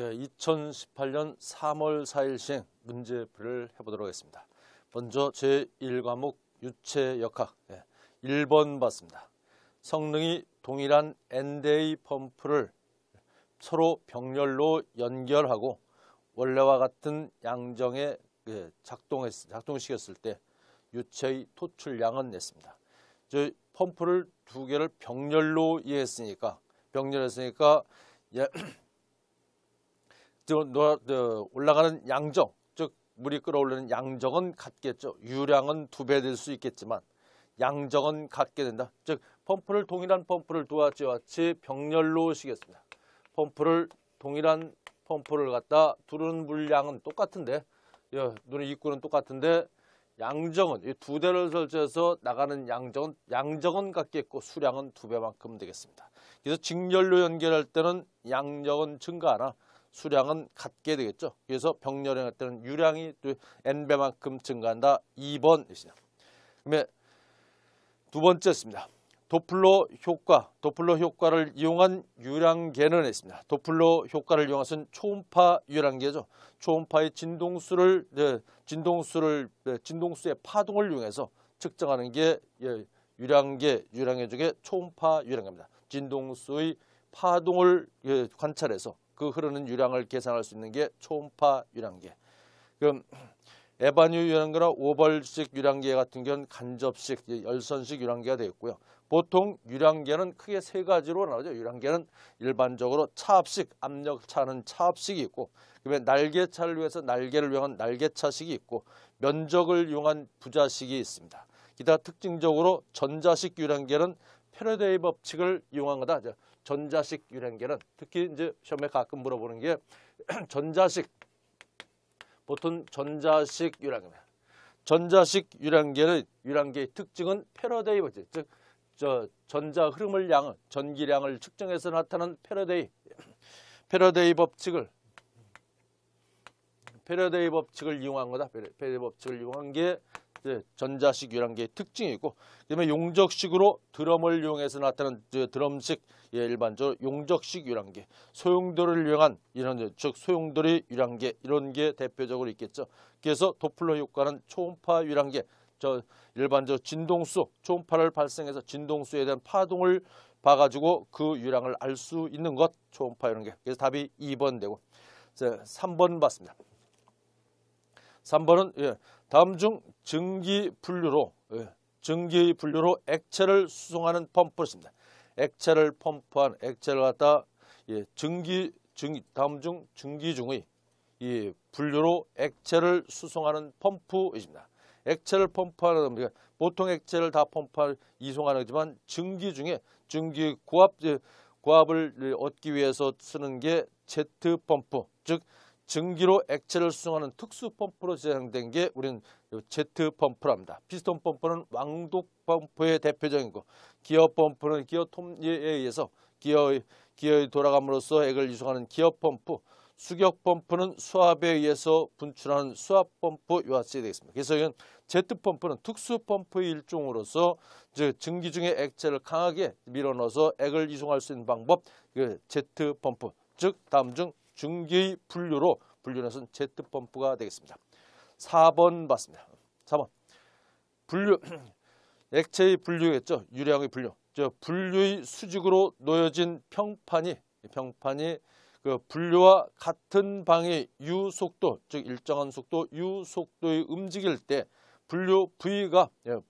2018년 3월 4일 시행 문제풀이를 해보도록 하겠습니다. 먼저 제1과목 유체역학 1번 봤습니다. 성능이 동일한 N대의 펌프를 서로 병렬로 연결하고 원래와 같은 양정에 작동시켰을 때 유체의 토출량은 냈습니다. 펌프를 두 개를 병렬로 이해했으니까 올라가는 양정, 즉 물이 끓어오르는 양정은 같겠죠. 유량은 2배 될 수 있겠지만 양정은 같게 된다. 즉 펌프를 동일한 펌프를 같이 병렬로 시켰습니다. 동일한 펌프를 갖다 두르는 물량은 똑같은데, 누르는 입구는 똑같은데 양정은 이 두 대를 설치해서 나가는 양정은 같겠고 수량은 2배만큼 되겠습니다. 그래서 직렬로 연결할 때는 양정은 증가하나 수량은 같게 되겠죠. 그래서 병렬할 때는 유량이 N배만큼 증가한다. 2번입니다. 그다음에 두 번째였습니다. 도플러 효과를 이용한 유량계는 있습니다. 도플러 효과를 이용한 초음파 유량계죠. 초음파의 진동수의 파동을 이용해서 측정하는 게 유량계 중에 초음파 유량계입니다. 진동수의 파동을 관찰해서 그 흐르는 유량을 계산할 수 있는 게 초음파 유량계. 그럼 에바뉴 유량계나 오벌식 유량계 같은 경우는 간접식, 열선식 유량계가 되겠고요. 보통 유량계는 크게 세 가지로 나오죠. 유량계는 일반적으로 차압식, 압력 차는 차압식이 있고, 그다음에 날개차를 위해서 날개를 이용한 날개차식이 있고, 면적을 이용한 부자식이 있습니다. 기타 특징적으로 전자식 유량계는 패러데이 법칙을 이용한 거다. 전자식 유량계는 특히 이제 시험에 가끔 물어보는 게 보통 전자식 유량계입니다. 전자식 유량계의 특징은 패러데이 법칙, 즉 전자 흐름을 전기량을 측정해서 나타나는 패러데이 법칙을 이용한 거다. 패러데이 법칙을 이용한 게 전자식 유량계의 특징이고, 그다음에 용적식으로 드럼을 이용해서 나타나는 드럼식, 일반적으로 용적식 유량계, 소용돌이를 이용한 즉 소용돌이 유량계, 이런 게 대표적으로 있겠죠. 그래서 도플러 효과는 초음파 유량계, 일반적으로 초음파를 발생해서 진동수에 대한 파동을 봐가지고 그 유량을 알 수 있는 것, 초음파 유량계. 그래서 답이 2번 되고, 3번 봤습니다. 3번은 다음 중 증기 분류로 액체를 수송하는 펌프였습니다. 액체를 갖다 다음 중 증기 중의 이 분류로 액체를 수송하는 펌프입니다. 액체를 펌프하는 겁니다. 보통 액체를 다 이송하는 거지만 증기 중에 고압을 얻기 위해서 쓰는 게 제트 펌프, 즉 증기로 액체를 수송하는 특수 펌프로 제작된 게 우리는 제트 펌프랍니다. 피스톤 펌프는 왕독 펌프의 대표적이고, 기어 펌프는 기어 톱니에 의해서 기어의 돌아감으로써 액을 이송하는 기어 펌프, 수격 펌프는 수압에 의해서 분출하는 수압 펌프, 이와 같이 되겠습니다. 그래서 이건 제트 펌프는 특수 펌프의 일종으로서 증기 중에 액체를 강하게 밀어넣어서 액을 이송할 수 있는 방법, 제트 펌프, 즉 다음 중 증기의 분류는 제트 펌프가 되겠습니다. 4번 봤습니다. 4번 액체의 분류겠죠. 유량의 분류. 분류의 수직으로 놓여진 평판이 그 분류와 같은 방의 u 속도, 즉 일정한 속도 u 속도에 움직일 때 분류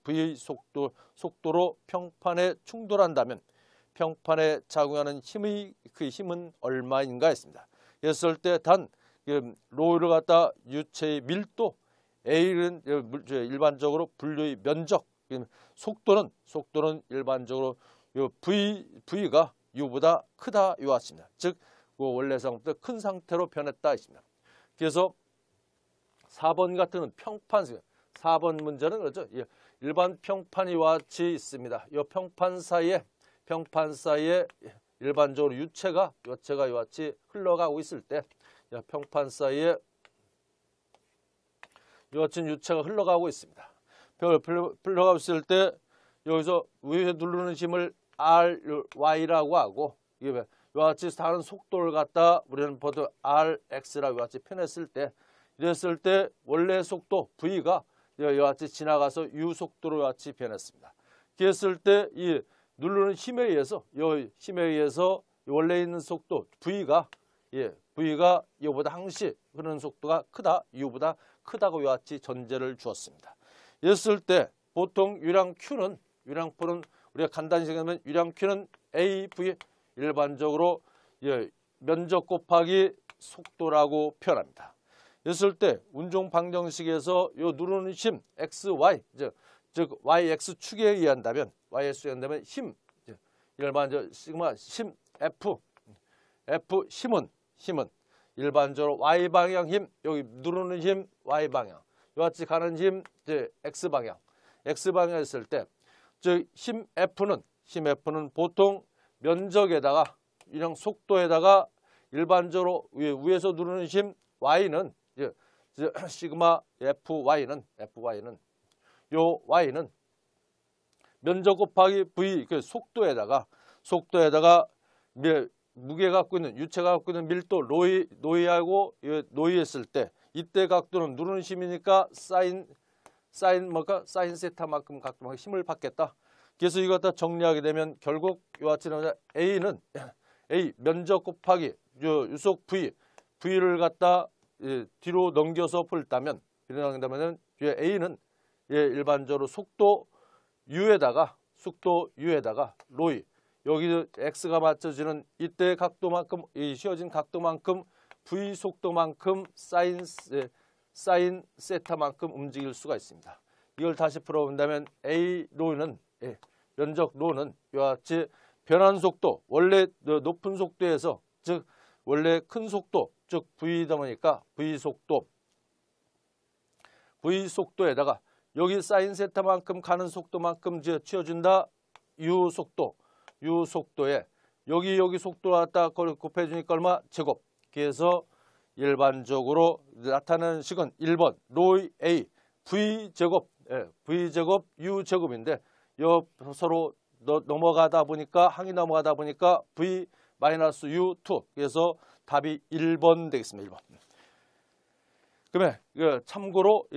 V의 속도로 평판에 충돌한다면 평판에 작용하는 힘은 얼마인가 했습니다. 그랬을 때 단 로를 갖다 유체의 밀도, A는 일반적으로 분류의 면적, 속도는 일반적으로 V가 U보다 크다, 이와 같습니다. 즉 원래 상태보다 큰 상태로 변했다 있습니다. 그래서 4번 같은 평판, 4번 문제는 그렇죠. 일반 평판이 이와 같이 있습니다. 이 평판 사이에 일반적으로 여체가 이와 같이 흘러가고 있을 때, 평판 사이에 이와 같은 유체가 흘러가고 있습니다. 흘러가고 있을 때 여기서 위에 누르는 힘을 RY라고 하고, 이게 이와 같이 다른 속도를 갖다 우리는 보통 Rx라고 같이 표현했을 때, 이랬을 때 원래 속도 V가 이와 같이 지나가서 U 속도로 이와 같이 변했습니다. 그랬을 때 이 누르는 힘에 의해서 원래 있는 속도 V가 이보다 항시 흐르는 속도가 크다, U보다 크다고 이와 같이 전제를 주었습니다. 이랬을 때 보통 유량표는 우리가 간단히 생각하면 유량표는 AV 일반적으로 면적 곱하기 속도라고 표현합니다. 이랬을 때 운종 방정식에서 요 누르는 힘 XY 즉 YX 축에 의한다면 힘 일반적으로 시그마 힘 F 힘은 일반적으로 Y 방향 힘, 여기 누르는 힘 Y 방향, 이와 같이 가는 힘 X 방향 했을 때 즉 힘 F는 보통 면적에다가 이런 속도에다가 일반적으로 위에서 누르는 힘 Y는 시그마 FY는 요 Y는 면적 곱하기 V 그 속도에다가 무게가 갖고 있는 유체가 갖고 있는 밀도 노이하고 노이했을 때 이때 각도는 누르는 힘이니까 사인 세타만큼 각도만큼 힘을 받겠다. 그래서 이거 갖다 정리하게 되면 결국 이와 같이 A는 면적 곱하기 유속 V를 갖다 뒤로 넘겨서 풀다면 A는 일반적으로 속도 U에다가 로이 여기 X가 맞춰지는 이때 각도만큼 휘어진 각도만큼 V 속도만큼 사인 세타만큼 움직일 수가 있습니다. 이걸 다시 풀어본다면 A 로는 면적 로는 이와 같이 변한 속도 원래 높은 속도에서 즉 원래 큰 속도 즉 V다 보니까 V 속도에다가 여기 사인 세타만큼 가는 속도만큼 치어준다 U 속도에 여기 속도 갖다 곱해주니까 얼마? 제곱. 그래서 일반적으로 나타나는 식은 1번 로이 A V제곱 U제곱인데 서로 넘어가다 보니까 항이 넘어가다 보니까 V-U2 그래서 답이 1번 되겠습니다. 1번. 그러면 참고로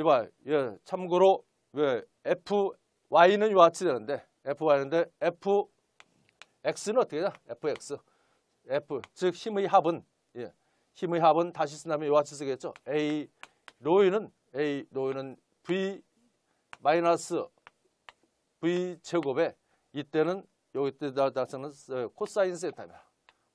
참고로 FY는 이와 같이 되는데 FY인데 FX는 어떻게 되나? FX 즉 힘의 합은 다시 쓴다면 이와 같이 쓰겠죠. A 로이는 V 제곱에 이때는 여기 때 나타나는 코사인 세타입니다.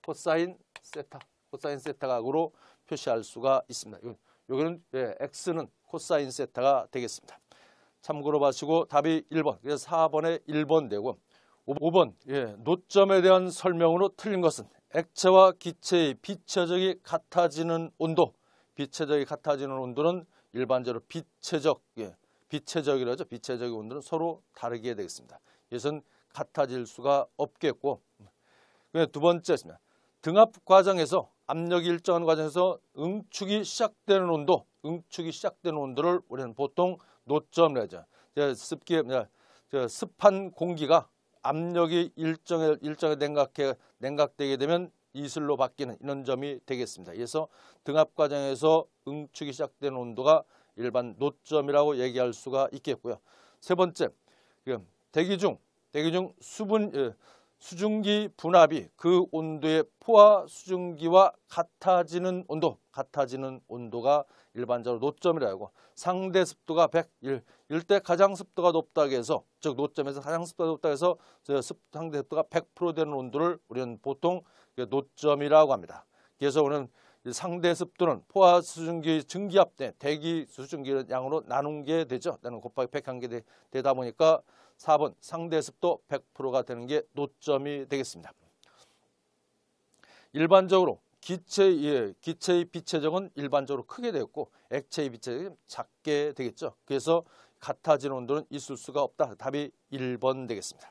코사인 세타 각으로 표시할 수가 있습니다. 여기는 X는 코사인 세타가 되겠습니다. 참고로 봐시고 답이 1번. 그래서 4번에 1번 되고 5번 노점에 대한 설명으로 틀린 것은 액체와 기체의 비체적이 같아지는 온도. 비체적이 같아지는 온도는 일반적으로 비체적이라죠. 비체적인 온도는 서로 다르게 되겠습니다. 이것은 같아질 수가 없겠고 두 번째 있습니다. 등압 과정에서 압력이 일정한 과정에서 응축이 시작되는 온도를 우리는 보통 노점이라고 하죠. 습한 공기가 압력이 일정에 냉각되게 되면 이슬로 바뀌는 이런 점이 되겠습니다. 그래서 등압 과정에서 응축이 시작되는 온도가 일반 노점이라고 얘기할 수가 있겠고요. 세 번째, 대기 중 수증기 분압이 그 온도의 포화 수증기와 같아지는 온도가 일반적으로 노점이라고 하고 상대 습도가 100일 때 가장 습도가 높다고 해서 즉 노점에서 가장 습도가 높다고 해서 상대 습도가 100% 되는 온도를 우리는 보통 노점이라고 합니다. 그래서 우리는 상대 습도는 포화 수증기 증기압 때 대기 수증기 양으로 나눈 게 되죠. 나는 곱하기 100한 게 되다 보니까 4번 상대 습도 100%가 되는 게 노점이 되겠습니다. 일반적으로 기체의 비체적은 일반적으로 크게 되었고 액체의 비체적은 작게 되겠죠. 그래서 같아지는 온도는 있을 수가 없다. 답이 1번 되겠습니다.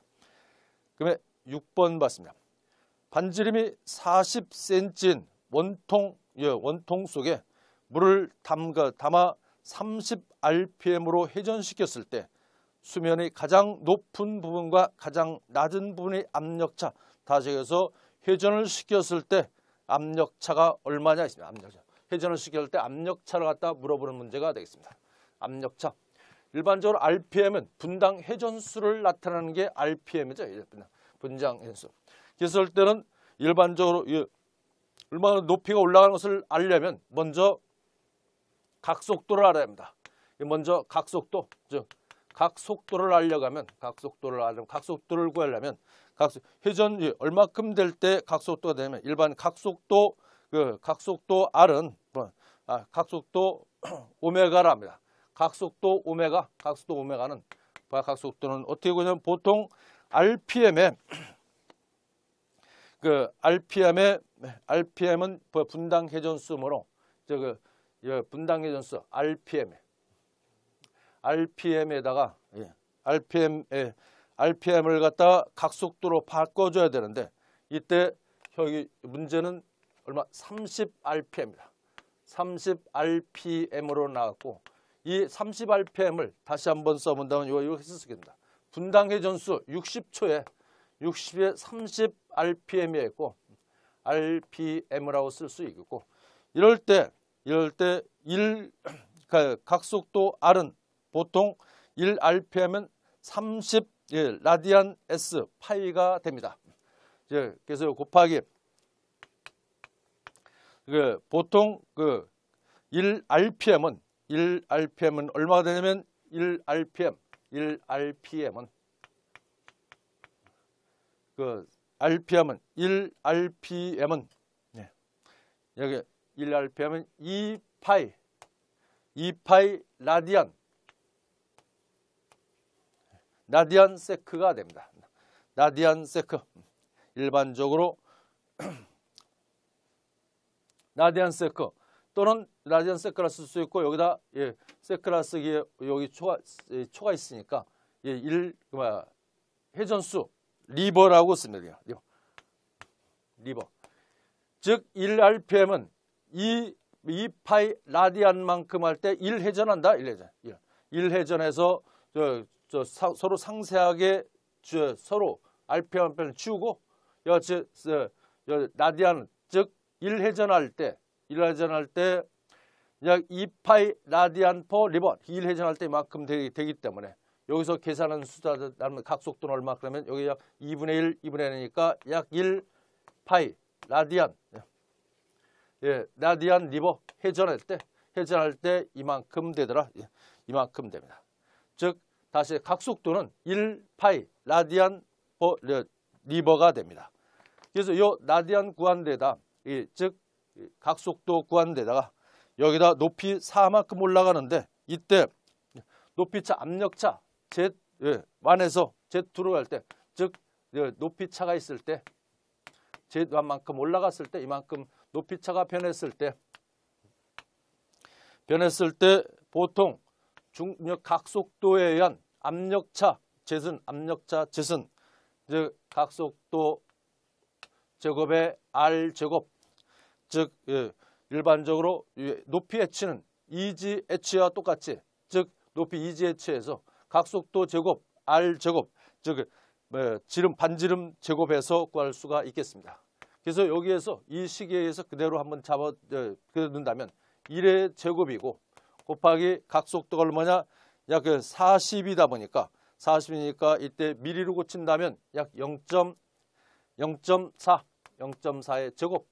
그러면 6번 봤습니다. 반지름이 40cm인 원통 속에 물을 담아 30rpm으로 회전시켰을 때 수면의 가장 높은 부분과 가장 낮은 부분의 압력차 다시 해서 회전을 시켰을 때 압력차가 얼마냐 있습니다. 압력차. 회전을 시켰을 때 압력차를 갖다 물어보는 문제가 되겠습니다. 압력차. 일반적으로 RPM은 분당 회전수를 나타내는 게 RPM이죠. 분당 회전수. 그래서 때는 일반적으로 얼마나 높이가 올라가는 것을 알려면 먼저 각속도를 알아야 합니다. 먼저 각속도, 즉 각속도를 알려면 각속도를 구하려면 회전이 얼마큼 될 때 각속도가 되면 일반 각속도 각속도 R은 각속도 오메가라 합니다. 각속도 오메가는 각속도는 어떻게 구하냐면 보통 RPM은 분당 회전수므로 분당 회전수 RPM에다가 RPM을 갖다가 각속도로 바꿔줘야 되는데 이때 여기 문제는 얼마? 30rpm입니다. 30rpm으로 나왔고 이 30rpm을 다시 한번 써본다면 이렇게 쓰겠습니다. 분당 회전수 60초에 30rpm이 있고 rpm이라고 쓸 수 있고 이럴 때 각속도 R은 보통 1rpm은 30 라디안 S 파이가 됩니다. 그래서 곱하기 보통 1rpm은 얼마가 되냐면 1rpm은 여기 1rpm은 2파이 라디안 세크가 됩니다. 라디안 세크. 일반적으로 라디안 세크 또는 라디안 세크라 쓸 수 있고 여기다 세크라 쓰기에 여기 초가 있으니까 회전수 리버라고 씁니다. 리버. 즉 1rpm은 2파이 라디안만큼 할 때 1회전한다. 1회전해서 서로 상세하게 서로 rpm을 치우고 라디안 즉 1회전할 때 약 2파이 라디안 퍼 리버 1회전할 때 이만큼 되기 때문에 여기서 계산하는 숫자는 각속도는 얼마 그러면 여기 약 2분의 1이니까 약 1파이 라디안 라디안 리버 회전할 때 이만큼 되더라. 이만큼 됩니다. 즉 다시 각속도는 1파이 라디안 퍼 리버가 됩니다. 그래서 이 라디안 구한 데다 즉 각속도 구한 데다가 여기다 높이 4만큼 올라가는데 이때 높이차 압력차 Z1에서 Z2로 갈 때 즉 높이차가 있을 때 Z1만큼 올라갔을 때 이만큼 높이차가 변했을 때 보통 중력 각속도에 의한 압력차 Z은 즉 각속도 제곱의 R 제곱 즉 일반적으로 높이 h는 이지 h와 똑같이 즉 높이 이지 h에서 각속도 제곱 R 제곱 즉 지름 반지름 제곱해서 구할 수가 있겠습니다. 그래서 여기에서 이 식에 의해서 그대로 한번 넣는다면 1의 제곱이고 곱하기 각속도가 얼마냐 약 40이다 보니까 40이니까 이때 미리로 고친다면 약 0.4의 제곱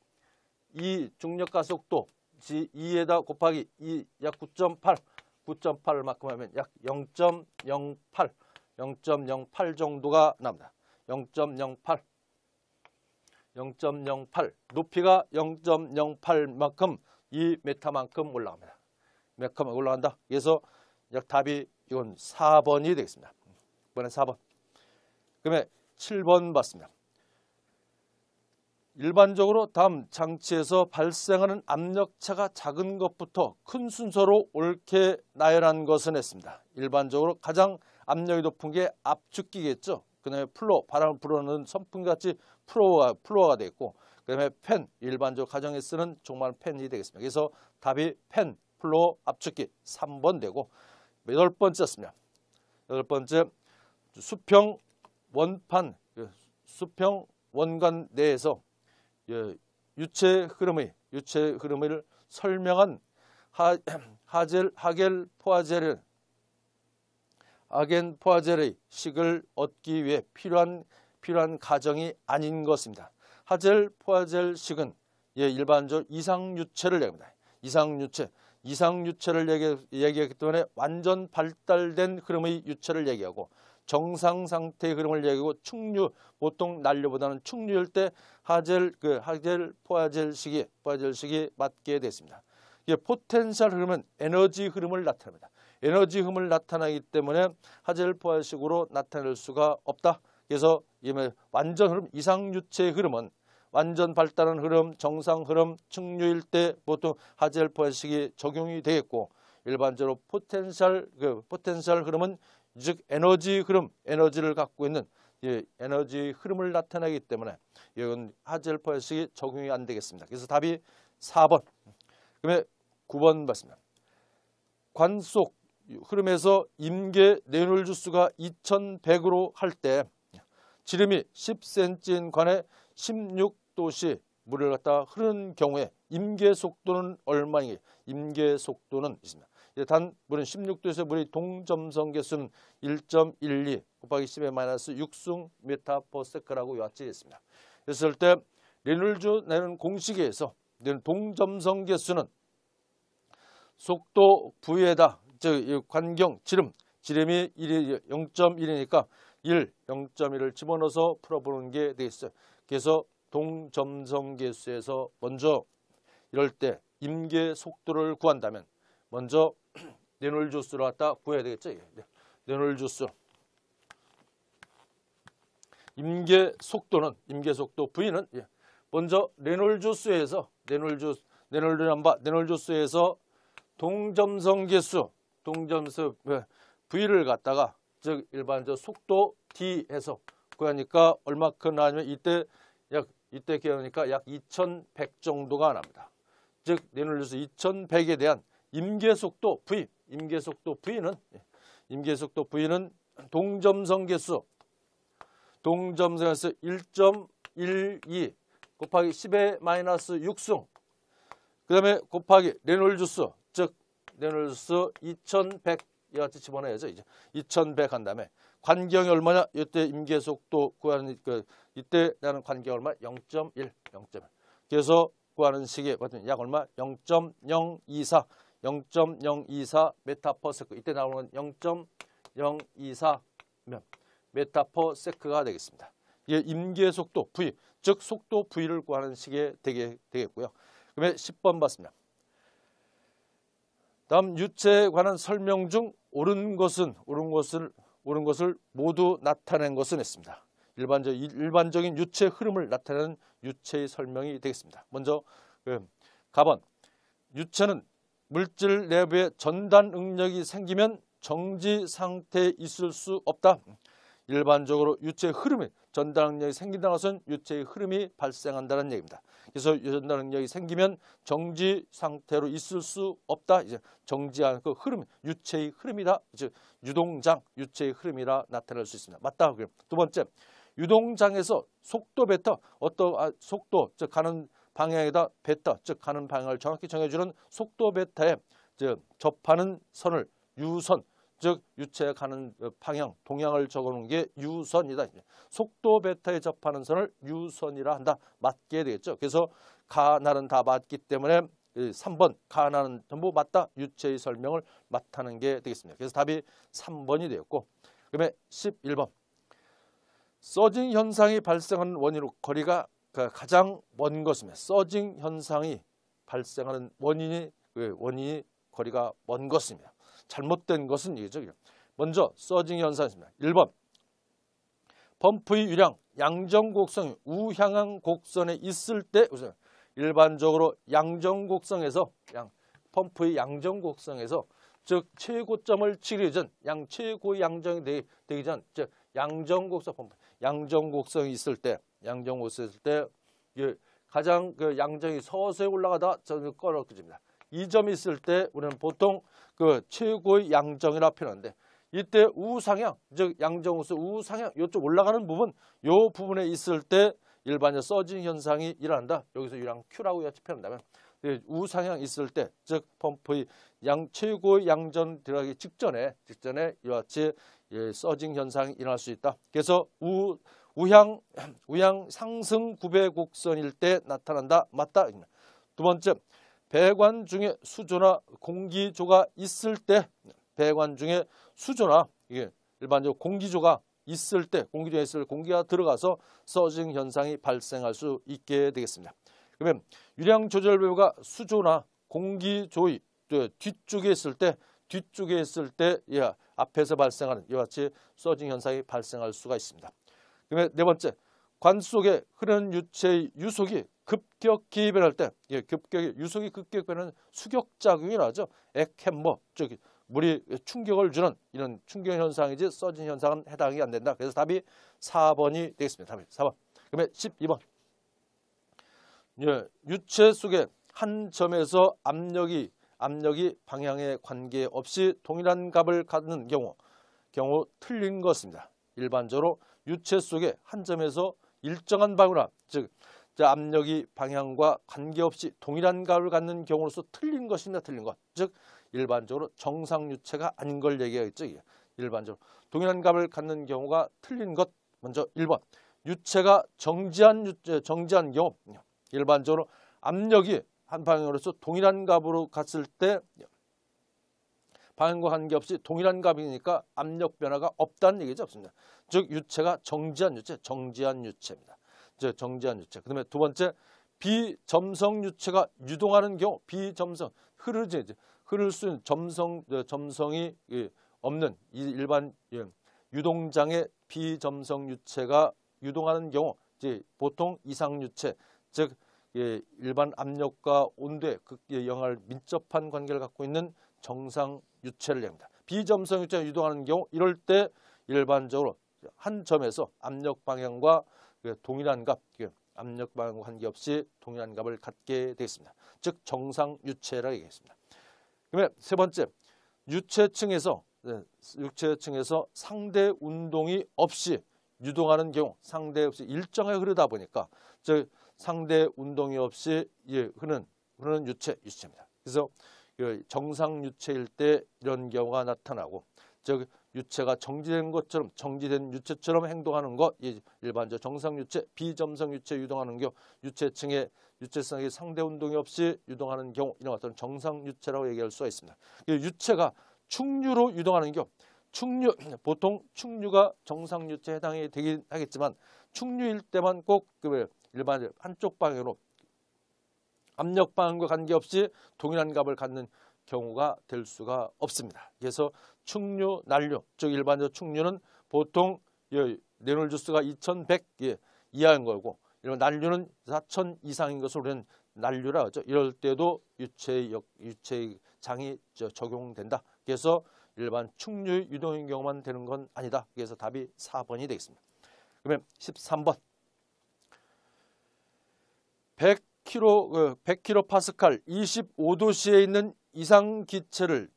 이 중력 가속도 2에다 곱하기 2 약 9.8을 만큼 하면 약 0.08 정도가 납니다. 0.08 높이가 0.08만큼 2m만큼 올라갑니다. 몇큼 올라간다. 그래서 약 답이 이건 4번이 되겠습니다. 이번엔 4번. 그러면 7번 봤습니다. 일반적으로 다음 장치에서 발생하는 압력차가 작은 것부터 큰 순서로 옳게 나열한 것은 했습니다. 일반적으로 가장 압력이 높은 게 압축기겠죠. 그 다음에 플로, 바람을 불어넣는 선풍기같이 플로어가 되겠고 그 다음에 팬, 일반적으로 가정에 쓰는 종말 팬이 되겠습니다. 그래서 답이 팬, 플로어, 압축기 3번 되고 8번째였습니다. 8번째 수평 원관 내에서 유체 흐름을 설명한 하겔 포아젤의 식을 얻기 위해 필요한 가정이 아닌 것입니다. 하겔 포아젤 식은 일반적으로 이상유체를 얘기합니다. 이상유체를 얘기하기 때문에 완전 발달된 흐름의 유체를 얘기하고 정상 상태의 흐름을 얘기하고 충류, 보통 난류보다는 충류일 때 하겔 포아젤식이 맞게 됐습니다. 포텐셜 흐름은 에너지 흐름을 나타냅니다. 에너지 흐름을 나타나기 때문에 하겔 포아젤식으로 나타낼 수가 없다. 그래서 완전 흐름, 이상유체의 흐름은 완전 발달한 흐름, 정상 흐름, 충류일 때 보통 하겔 포아젤식이 적용이 되겠고, 일반적으로 포텐셜 흐름은 즉 에너지 흐름, 에너지를 갖고 있는 에너지 흐름을 나타내기 때문에 이건 하겔 포아젤식이 적용이 안 되겠습니다. 그래서 답이 4번. 그다음에 9번 봤습니다. 관 속 흐름에서 임계 내놀주수가 2100으로 할 때 지름이 10cm인 관에 16도씨 물을 갖다 흐르는 경우에 임계 속도는 얼마인지, 임계 속도는 있습니다. 단 물은 16도에서 물의 동점성 개수는 1.12 곱하기 10의 마이너스 6승 메타/세크라고 요약되어 그랬을 때 레놀즈 내는 공식에 의해서 동점성 개수는 속도 V에다 즉 관경 지름이 0.1이니까 0.1을 집어넣어서 풀어보는 게 되겠어요. 그래서 동점성 계수에서 먼저 이럴 때 임계 속도를 구한다면 먼저 레놀주스를 갖다 구해야 되겠죠. 레놀주스 임계 속도 V는 먼저 레놀주스에서 동점성 계수 V를 갖다가 즉 일반적 속도 D에서 구하니까 얼마큼 나오냐면 이때 기하니까 약 2100 정도가 납니다. 즉 레놀주스 2100에 대한 임계속도 V는 동점성 개수 1.12 곱하기 10의 마이너스 6승 그 다음에 곱하기 레놀주스 즉 레놀주스 2100 이같이 집어넣어야죠. 이제 2100 한 다음에 관경이 얼마냐? 이때 임계속도 구하는 이때 나는 관경이 얼마? 0.1. 그래서 구하는 식이 약 얼마? 0.024 메타/세크. 이때 나오는 건 0.024 메타/세크가 되겠습니다. 이게 임계속도 V, 즉 속도 V를 구하는 식이 되겠고요. 그다음에 10번 봤습니다. 다음 유체에 관한 설명 중 옳은 것을 모두 나타낸 것은 했습니다. 일반적인 유체 흐름을 나타내는 유체의 설명이 되겠습니다. 먼저 가번 유체는 물질 내부에 전단 응력이 생기면 정지 상태에 있을 수 없다. 일반적으로 유체 흐름이 전단 응력이 생긴다는 것은 유체의 흐름이 발생한다는 얘기입니다. 그래서 전단 응력이 생기면 정지 상태로 있을 수 없다. 이제 정지한 그 흐름, 유체의 흐름이다. 즉 유동장, 유체의 흐름이라 나타낼 수 있습니다. 맞다. 두 번째, 유동장에서 속도 베타, 속도 즉 가는 방향에다 베타, 즉 가는 방향을 정확히 정해주는 속도 베타에 접하는 선을 유선, 즉 유체가 가는 방향, 동향을 적어놓은 게 유선이다. 속도 베타에 접하는 선을 유선이라 한다. 맞게 되겠죠. 그래서 가나는 다 맞기 때문에 3번 가나는 전부 맞다. 유체의 설명을 맞다는 게 되겠습니다. 그래서 답이 3번이 되었고, 그다음에 11번 서징 현상이 발생하는 원인으로 거리가 가장 먼 것입니다. 서징 현상이 발생하는 원인이 거리가 먼 것입니다. 잘못된 것은 이거죠. 먼저 서징 현상입니다. 1번 펌프의 유량 양정곡성이 우향한 곡선에 있을 때 일반적으로 양정곡성에서 펌프의 양정곡성에서 즉 최고점을 치기 전 최고의 양정이 되기 전 즉 양정곡성 펌프 양정곡성이 있을 때 가장 양정이 서서히 올라가다 저는 꺼럭집니다. 이 점이 있을 때 우리는 보통 최고의 양정이라 표현하는데 이때 우상향 즉 양정으로서 우상향 이쪽 올라가는 부분 이 부분에 있을 때 일반적 서징 현상이 일어난다. 여기서 유량 Q라고 표현한다면 우상향 있을 때, 즉 펌프의 최고의 양전 들어가기 직전에 이와 같이 서징 현상이 일어날 수 있다. 그래서 우향 상승 구배 곡선일 때 나타난다. 맞다. 두 번째, 배관 중에 수조나 공기조가 있을 때, 배관 중에 수조나 이게 일반적으로 공기조가 있을 때, 공기조에 있을 공기가 들어가서 서징 현상이 발생할 수 있게 되겠습니다. 그러면 유량 조절 밸브가 수조나 공기조의 뒤쪽에 있을 때, 앞에서 발생하는 이와 같이 서징 현상이 발생할 수가 있습니다. 그러면 네 번째, 관 속에 흐르는 유체의 유속이 급격히 변할 때, 유속이 급격히 변하는 수격작용이 나죠. 액햄머, 즉 물이 충격을 주는 이런 충격 현상이지 서징 현상은 해당이 안 된다. 그래서 답이 4번이 되겠습니다. 답이 4번. 그러면 12번. 유체 속에 한 점에서 압력이 방향에 관계없이 동일한 값을 갖는 경우 틀린 것입니다. 일반적으로 유체 속에 한 점에서 일정한 방향, 즉 압력이 방향과 관계없이 동일한 값을 갖는 경우로서 틀린 것입니다. 틀린 것. 즉 일반적으로 정상 유체가 아닌 걸 얘기하겠죠. 일반적으로 동일한 값을 갖는 경우가 틀린 것. 먼저 1번. 유체가 정지한 경우, 일반적으로 압력이 한 방향으로서 동일한 값으로 갔을 때 방향과 관계없이 동일한 값이니까 압력 변화가 없다는 얘기죠. 없습니다. 즉 유체가 정지한 유체입니다. 정지한 유체. 그다음에 두 번째, 비점성 유체가 유동하는 경우, 비점성 흐를 수 있는 점성이 없는 일반 유동장의 비점성 유체가 유동하는 경우, 보통 이상 유체, 즉 일반 압력과 온도에 영향을 밀접한 관계를 갖고 있는 정상 유체를 얘기합니다. 비점성 유체가 유동하는 경우, 이럴 때 일반적으로 한 점에서 압력 방향과 동일한 값, 압력 방향과 관계없이 동일한 값을 갖게 되겠습니다. 즉 정상 유체라고 얘기했습니다. 그러면 세 번째, 유체층에서 상대 운동이 없이 유동하는 경우, 상대 없이 일정하게 흐르다 보니까 즉 상대 운동이 없이 흐르는 유체입니다. 그래서 정상 유체일 때 이런 경우가 나타나고, 즉 유체가 정지된 유체처럼 행동하는 것, 일반적 정상 유체, 비점성 유체 유동하는 경우, 유체성이 상대 운동이 없이 유동하는 경우, 이런 것들은 정상 유체라고 얘기할 수가 있습니다. 유체가 충류로 유동하는 경우, 보통 충류가 정상 유체에 해당이 되긴 하겠지만, 충류일 때만 꼭 일반 한쪽 방향으로 압력 방향과 관계없이 동일한 값을 갖는 경우가 될 수가 없습니다. 그래서 충류, 난류, 즉 일반적 충류는 보통 내놀 주스가 2100 이하인 거고, 이런 난류는 4000 이상인 것을 우리는 난류라 하죠. 이럴 때도 유체의 장이 적용된다. 그래서 일반 충류 유동인 경우만 되는 건 아니다. 그래서 답이 4번이 되겠습니다. 그러면 13번. 100kPa 25도씨에 있는 이상 기체를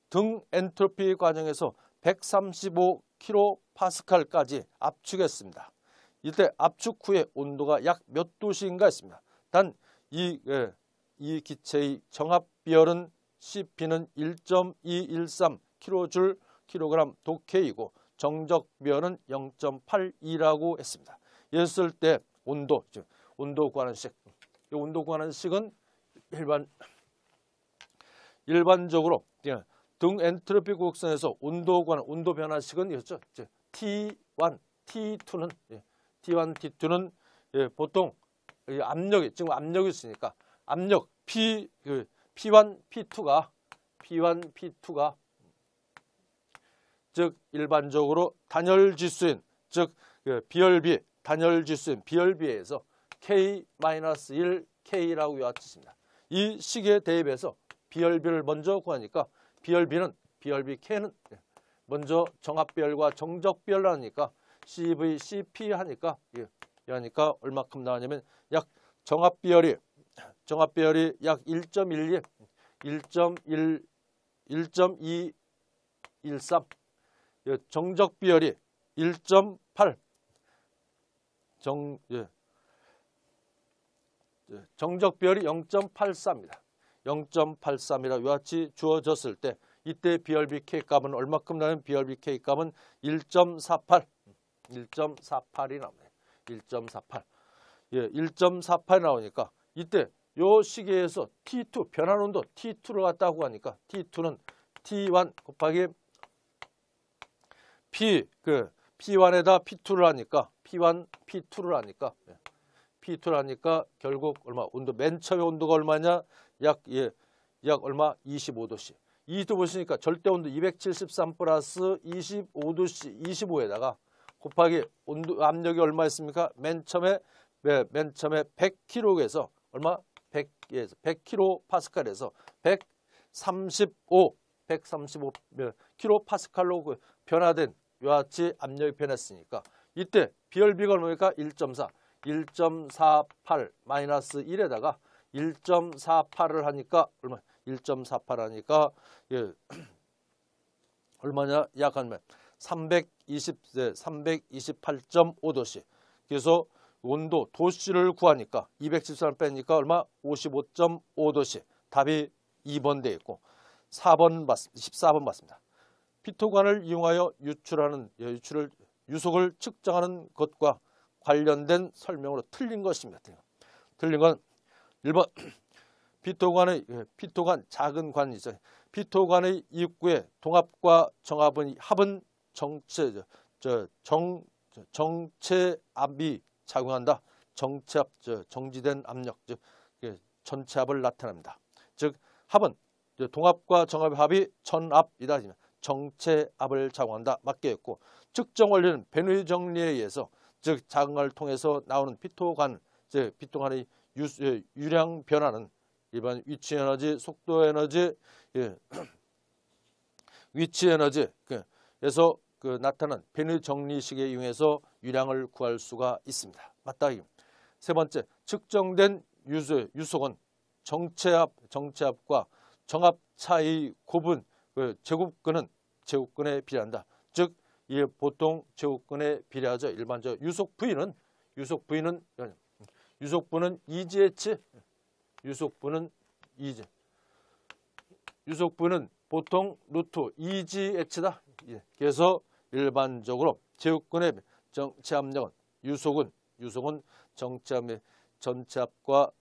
등 엔트로피 과정에서 135kPa까지 압축했습니다. 이때 압축 후에 온도가 약 몇 도씨인가 했습니다. 단 이 기체의 정합 비열은 CP는 1.213 kJ/kg 독K이고 정적 비열은 0.82라고 했습니다. 이랬을 때 온도 구하는 식. 이 온도 구하는 식은 일반적으로 등 엔트로피 곡선에서 온도 변화식은 이었죠. T1, T2는 보통 압력이 지금 압력이 있으니까 압력 P1, P2가 즉 일반적으로 단열 지수인, 즉 비열비 단열 지수인 비열비에서 K-1 K라고 요약했습니다. 이 식에 대입해서 비열비를 먼저 구하니까 비열비 K는 먼저 정합비열과 정적비열 하니까 CV, CP 하니까 얼마큼 나왔냐면 약 정합비열이 약 1.12, 1.213, 정적비열이 1.8, 정적 비열이 0.84입니다. 0.83이라 이와 같이 주어졌을 때 이때 BRB K 값은 얼마큼 나면 BRB K 값은 1.48. 1.48이 나옵니다. 1.48. 예, 1.48이 나오니까 이때 요 시계에서 T2 변환 온도 T2를 갖다고 하니까 T2는 T1 곱하기 P1에다 P2를 하니까 P1 P2를 하니까 P2를 하니까 결국 얼마 온도 맨 처음에 온도가 얼마냐? 약 얼마? 25도씨. 20도 보시니까 절대 온도 273 플러스 25도씨 25에다가 곱하기 온도 압력이 얼마였습니까? 맨 처음에 100kg에서 얼마? 100kPa에서 135 kPa로 변화된 이와 같이 압력이 변했으니까 이때 BRB가 얼마입니까? 1.4. 1.48 마이너스 1에다가 1.48을 하니까 얼마? 1.48 하니까 예, 얼마냐? 약 한 328.5도씨. 그래서 온도 도씨를 구하니까 273을 빼니까 얼마? 55.5도씨. 답이 2번 되어 있고 14번 맞습니다. 피토관을 이용하여 유속을 측정하는 것과 관련된 설명으로 틀린 것입니다. 틀린 건 1번 피토관 작은 관이죠. 피토관의 입구에 동압과 합은 정체압이 작용한다. 정체압, 정지된 압력, 즉 전체압을 나타납니다. 즉 합은 동압과 정압의 합이 전압이다. 정체압을 작용한다. 맞게 했고 측정 원리는 베누이 정리에 의해서 즉 작용을 통해서 나오는 피토관의 유량 변화는 일반 위치 에너지, 속도 에너지, 위치 에너지에서 나타난 베누이 정리식에 이용해서 유량을 구할 수가 있습니다. 맞다. 세 번째, 측정된 유속은 정체압과 정압 차이 곱은 제곱근에 비례한다. 즉 이게 보통 제곱근에 비례하죠. 일반적 유속 부위는 EGH, 유속부는 보통 루트 EGH다. 그래서 일반적으로 제곱근의 정체압력은 유속은 전체압과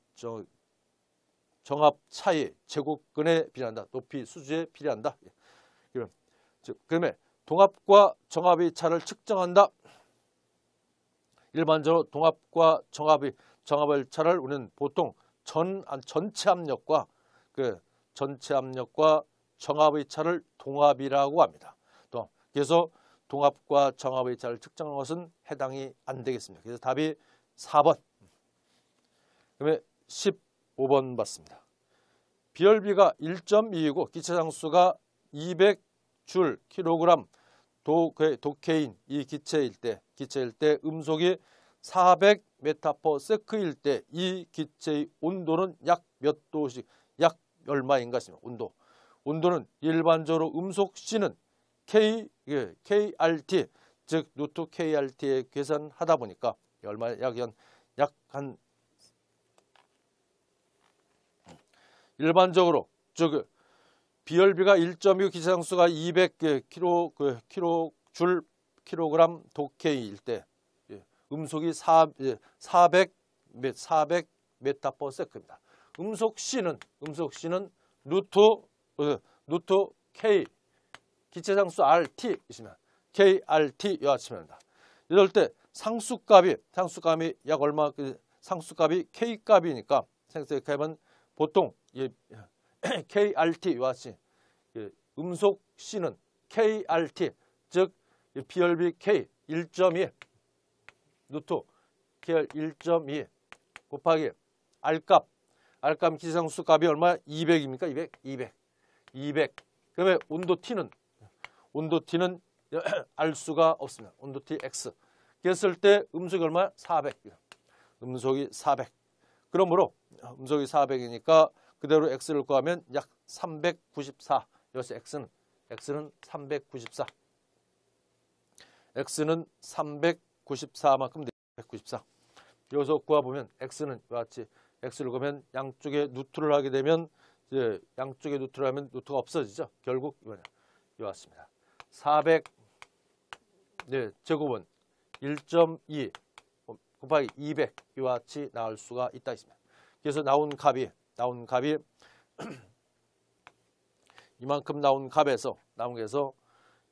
정압 차이 제곱근에 비례한다. 높이 수주에 비례한다. 그러면 동압과 정압의 차를 측정한다. 일반적으로 동압과 정압의 차를 우리는 보통 전체 압력과 정압의 차를 동압이라고 합니다. 그래서 동압과 정압의 차를 측정한 것은 해당이 안 되겠습니다. 그래서 답이 4번. 그다음에 15번 봤습니다. BRB가 1.2이고 기체상수가 200줄 킬로그램 도케인 이 기체일 때 음속이 400m/s일 때 이 기체의 온도는 약 몇 도씩 약 얼마인가 싶습니다. 온도는 일반적으로 음속 C는 KRT 즉 루트 KRT에 계산하다 보니까 얼마 약한 일반적으로 즉 BRB가 1.2 기체상수가 200kg 도케이일 때 음속이 400m/s입니다. 음속 C는 루트 K 기체상수 RT 있으면 KRT 여하치면다. 이럴 때 상수값이 약 얼마 상수값이 K값이니까 생수값은 보통 KRT 여하치 음속 C는 KRT 즉 BRB K 1.2 루트 KR 1.2 곱하기 R값 기체상수 값이 얼마? 200입니까? 200. 그러면 온도 T는 알 수가 없습니다. 온도 T X. 그랬을 때 음속이 얼마? 400. 음속이 400. 그러므로 음속이 400이니까 그대로 X를 구하면 약 394. 여기서 X는 394. X는 394만큼 194. 여기서 구해보면 X는 같이 x를 그러면 양쪽에 루트를 하게 되면 이제 양쪽에 루트를 하면 루트가 없어지죠. 결국 이거는 이왔습니다. 400 네, 제곱은 1.2 곱하기 200 이와 같이 나올 수가 있다 있습니다. 그래서 나온 값이 이만큼 나온 값에서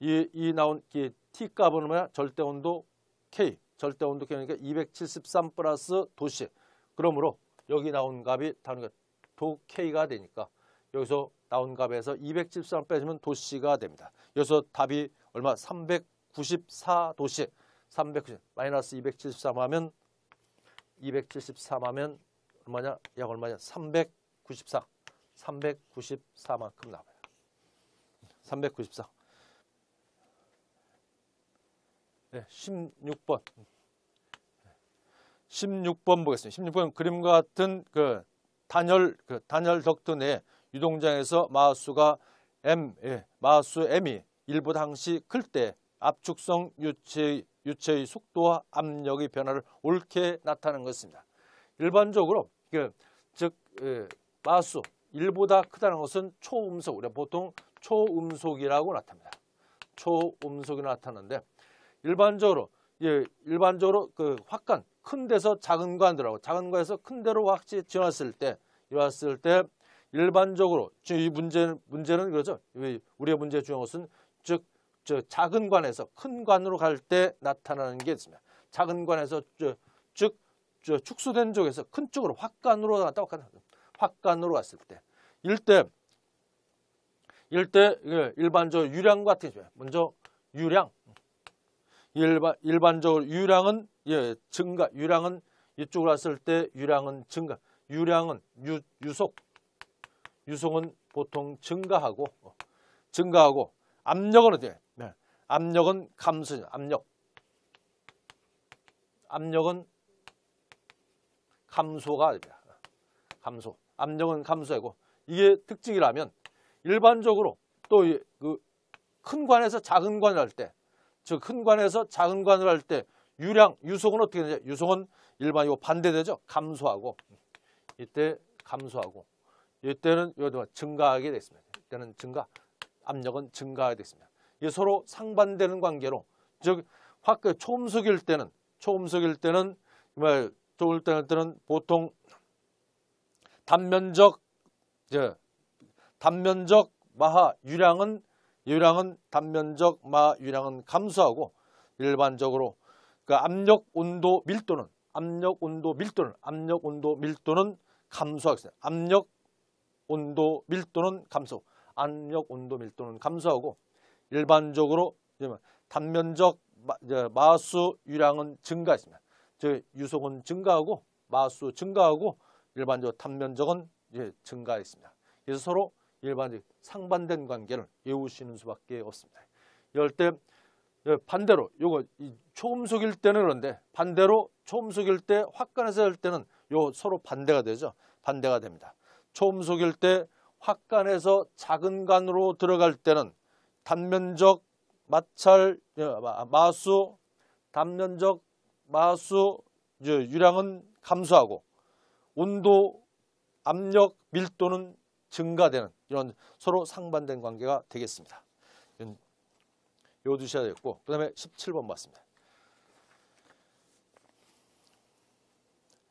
이 나온 이 t 값은 뭐야? 절대 온도 K, 절대 온도 K니까 273 플러스 도씨. 그러므로 여기 나온 값이 다른 도 K가 되니까 여기서 나온 값에서 273 빼주면 도씨가 됩니다. 여기서 답이 얼마? 394 도씨. 390 마이너스 273 하면 얼마냐? 약 얼마냐? 394만큼 나와요. 394. 네, 16번 보겠습니다. 16번 그림과 같은 단열 덕트 내 유동장에서 마하수가 마하수 m이 1보다 항시 클 때 압축성 유체의 속도와 압력의 변화를 옳게 나타내는 것입니다. 일반적으로 즉 마하수 1보다 크다는 것은 초음속, 우리가 보통 초음속이라고 나타납니다. 초음속이 나타나는데 일반적으로 확간 큰 데서 작은 관들하고 작은 관에서 큰 데로 확실히 지났을 때 일반적으로 이 문제는 그러죠. 우리의 문제 중요한 것은 즉 작은 관에서 큰 관으로 갈 때 나타나는 게 있습니다. 작은 관에서 즉 축소된 쪽에서 큰 쪽으로 확간으로 갔다 확간으로 갔을 때 일반적으로 유량 같은 경우에 먼저 유량 일반적으로 유량은 증가, 유량은 이쪽으로 왔을 때 유량은 증가, 유량은 유속은 보통 증가하고 압력은 어때요? 압력은 감소죠. 압력은 감소가 됩니다. 압력은 감소하고 이게 특징이라면 일반적으로 또 큰 관에서 작은 관을 할 때, 즉 큰 관에서 작은 관을 할 때 유속은 어떻게 되냐? 유속은 일반 이거 반대되죠. 감소하고 이때 감소하고 이때는 여기도 증가하게 됐습니다. 이때는 압력은 증가하게 됐습니다. 이게 서로 상반되는 관계로 즉 초음속일 때는 보통 단면적 마하 유량은 단면적 마하 유량은 감소하고 일반적으로 압력 온도 밀도는 감소하고 있어요. 압력 온도 밀도는 감소하고 일반적으로 단면적 마하수 유량은 증가했습니다. 즉 유속은 증가하고 마하수 증가하고 일반적으로 단면적은 증가했습니다. 그래서 서로 일반적 상반된 관계를 외우시는 수밖에 없습니다. 이럴 때 반대로 초음속일 때는 그런데 반대로 초음속일 때 확간에서 할 때는 서로 반대가 되죠. 반대가 됩니다. 초음속일 때 확간에서 작은 관으로 들어갈 때는 단면적 마하수 유량은 감소하고 온도, 압력, 밀도는 증가되는 이런 서로 상반된 관계가 되겠습니다. 외워두셔야 되겠고 그 다음에 17번 봤습니다.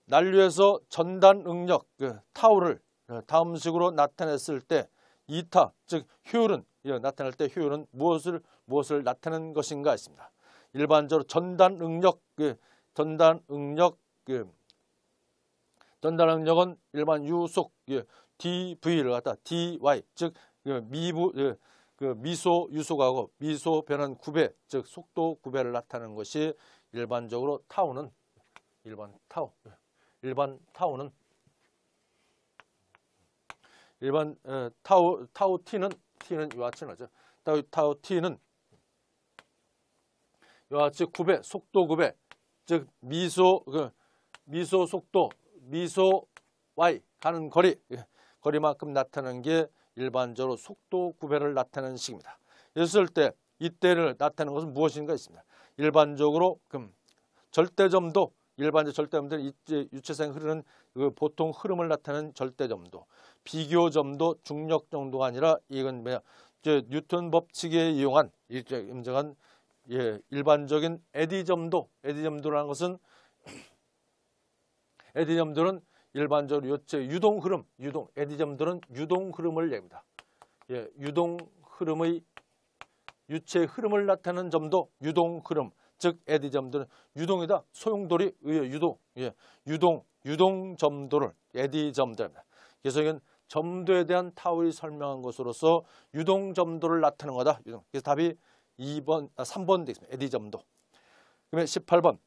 난류에서 전단 응력 타우를 다음 식으로 나타냈을 때 이타 즉 효율은 나타낼 때 효율은 무엇을 나타내는 것인가 했습니다. 일반적으로 전단 응력은 일반 유속 dv를 갖다 dy 즉 미소 유속하고 미소 변환 구배 즉 속도 구배를 나타내는 것이 일반적으로 타우는 타우 t는 이와 같이 나죠. 타우 t는 이와 같이 구배 속도 구배 즉 미소 속도 미소 y 가는 거리만큼 나타나는 게 일반적으로 속도 구배를 나타내는 식입니다. 이랬을 때 이때를 나타내는 것은 무엇인가 있습니다. 일반적으로 절대점도 일반적 절대점들은 유체성 흐르는 그 보통 흐름을 나타내는 절대점도. 비교점도 중력 정도가 아니라 이건 뭐냐? 뉴턴 법칙에 이용한 인정한 일반적인 에디점도. 에디점도라는 것은 에디점들은 일반적으로 요체 유동 흐름, 에디점들은 유동 흐름을 냅니다. 유동 흐름의 유체 흐름을 나타내는 점도 유동 흐름, 즉 에디점들은 유동이다. 소용돌이 유동, 유동 점도를 에디점들입니다. 그래서 이건 점도에 대한 타우이 설명한 것으로서 유동 점도를 나타내는 거다. 그래서 답이 3번 되겠습니다. 에디점도. 그러면 18번.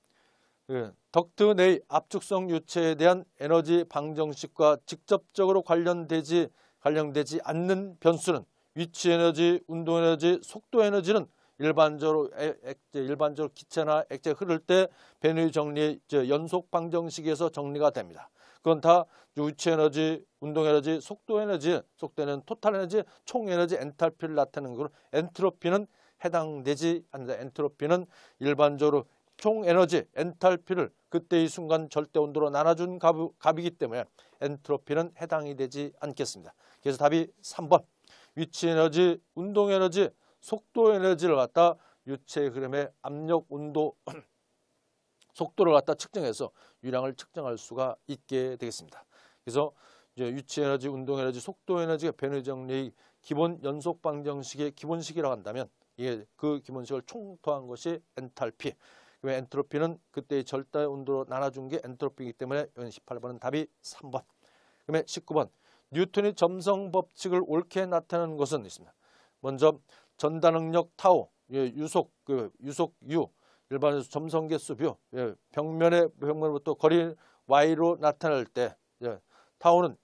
덕트 내의 압축성 유체에 대한 에너지 방정식과 직접적으로 관련되지 않는 변수는 위치 에너지, 운동 에너지, 속도 에너지는 일반적으로 기체나 액체 흐를 때 베누이 정리 연속 방정식에서 정리가 됩니다. 그건 다 위치 에너지, 운동 에너지, 속도 에너지는 토탈 에너지, 총 에너지, 엔탈피를 나타내는 거로 엔트로피는 해당되지 않는다. 엔트로피는 일반적으로 총 에너지, 엔탈피를 그때의 순간 절대 온도로 나눠준 값이기 때문에 엔트로피는 해당이 되지 않겠습니다. 그래서 답이 3번. 위치 에너지, 운동 에너지, 속도 에너지를 갖다 유체 흐름의 압력, 온도, 속도를 갖다 측정해서 유량을 측정할 수가 있게 되겠습니다. 그래서 이제 위치 에너지, 운동 에너지, 속도 에너지가 베누이 정리의 기본 연속 방정식의 기본식이라고 한다면 이게 그 기본식을 총토한 것이 엔탈피. 그러면 엔트로피는 그때의 절대 온도로 나눠준 게 엔트로피이기 때문에 18번은 답이 3번. 그러면 19번. 뉴턴이 점성 법칙을 옳게 나타내는 것은 있습니다. 먼저 전단응력 타우, 유속 U, 일반적으로 점성 개수 뷰, 벽면으로부터 거리 Y로 나타낼 때 타우는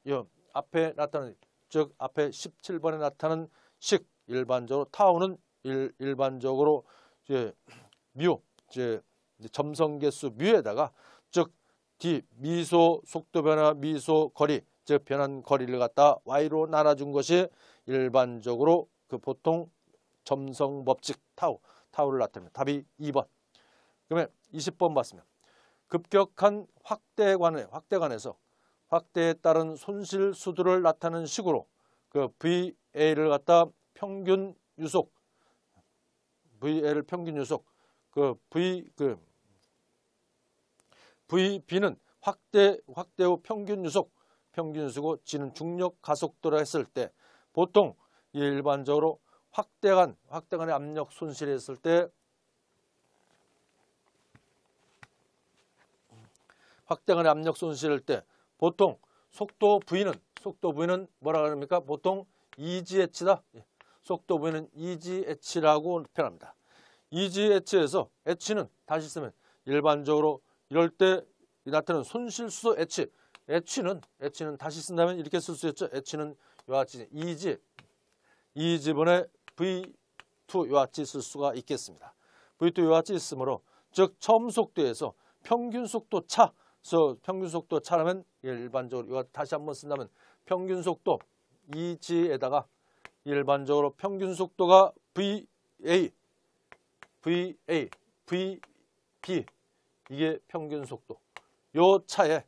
앞에 나타나는 즉 앞에 17번에 나타나는 식 일반적으로 타우는 일반적으로 뮤 점성 개수 뮤에다가 즉 D 미소 속도 변화 미소 거리 즉 변한 거리를 갖다 Y로 나눠준 것이 일반적으로 그 보통 점성 법칙 타우를 나타냅니다. 답이 2번. 그러면 20번 봤습니다. 급격한 확대관에서 확대에 따른 손실 수두를 나타내는 식으로 그 VA를 갖다 평균 유속 VA를 평균 유속 VB는 확대 후 평균 유속이고 G는 중력 가속도라 했을 때 보통 일반적으로 확대간의 압력 손실을 했을 때 확대간의 압력 손실일 때 보통 속도 V는 뭐라 그럽니까? 보통 EGH다. 속도 V는 EGH라고 표현합니다. EGH에서 H는 다시 쓰면 일반적으로 이럴 때 나타나는 손실 수소 H는 다시 쓴다면 이렇게 쓸 수 있죠. H는 이와 같이 E지분의 V2 이와 같이 쓸 수가 있겠습니다. V2 이와 같이 있으므로 즉 처음 속도에서 평균 속도 차라면 일반적으로 이와 다시 한번 쓴다면 평균 속도 EG에다가 일반적으로 평균 속도가 VB 이게 평균 속도. 요 차에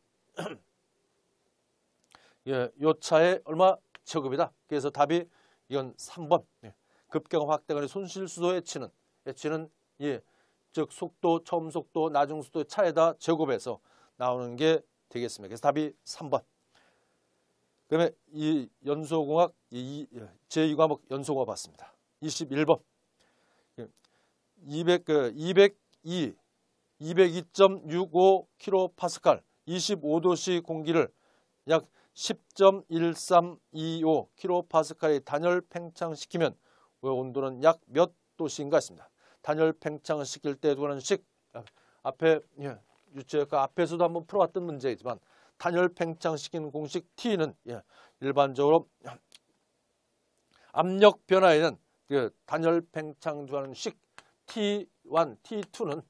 요 차에 얼마 제곱이다. 그래서 답이 이건 3번. 급격한 확대간의 손실 수도 H는 즉 속도, 처음 속도, 나중 속도 차에다 제곱해서 나오는 게 되겠습니다. 그래서 답이 3번. 그러면 이 연소공학 제2과목 연소공학 봤습니다. 21번. 202.65kPa 25도씨 공기를 약 10.1325kPa의 단열 팽창시키면 온도는 약 몇 도씨인가 했습니다. 단열 팽창시킬 때 두는 식 앞에 유체역학 앞에서도 한번 풀어왔던 문제이지만 단열 팽창시키는 공식 T는 일반적으로 압력 변화에는 그 단열 팽창하는 식 T1, T2는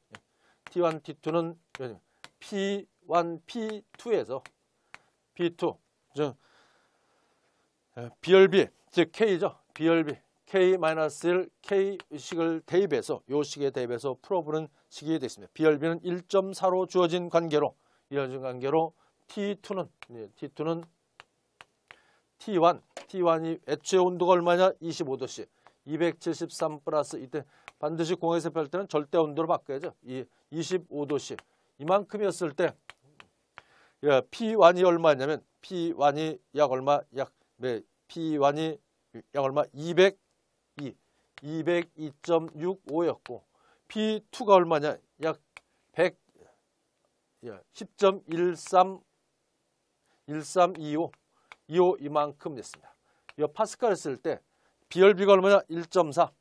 P1, P2에서 P2 즉 BRB 즉 K죠. BRB K-1 K식을 대입해서 요 식에 대입해서 풀어보는 식이 되겠습니다. BRB는 1.4로 주어진 관계로 T2는 T1이 애초에 온도가 얼마냐? 25도씨 273 플러스 이때 반드시 공에서 펼 때는 절대 온도로 바꿔야죠. 이 25도씨 이만큼이었을 때 P1이 얼마냐면 P1이 약 얼마? P1이 약 얼마? 202.65였고 P2가 얼마냐? 약 10.1325 이만큼 됐습니다. 이 파스칼 쓸 때 BRB가 얼마냐? 1.4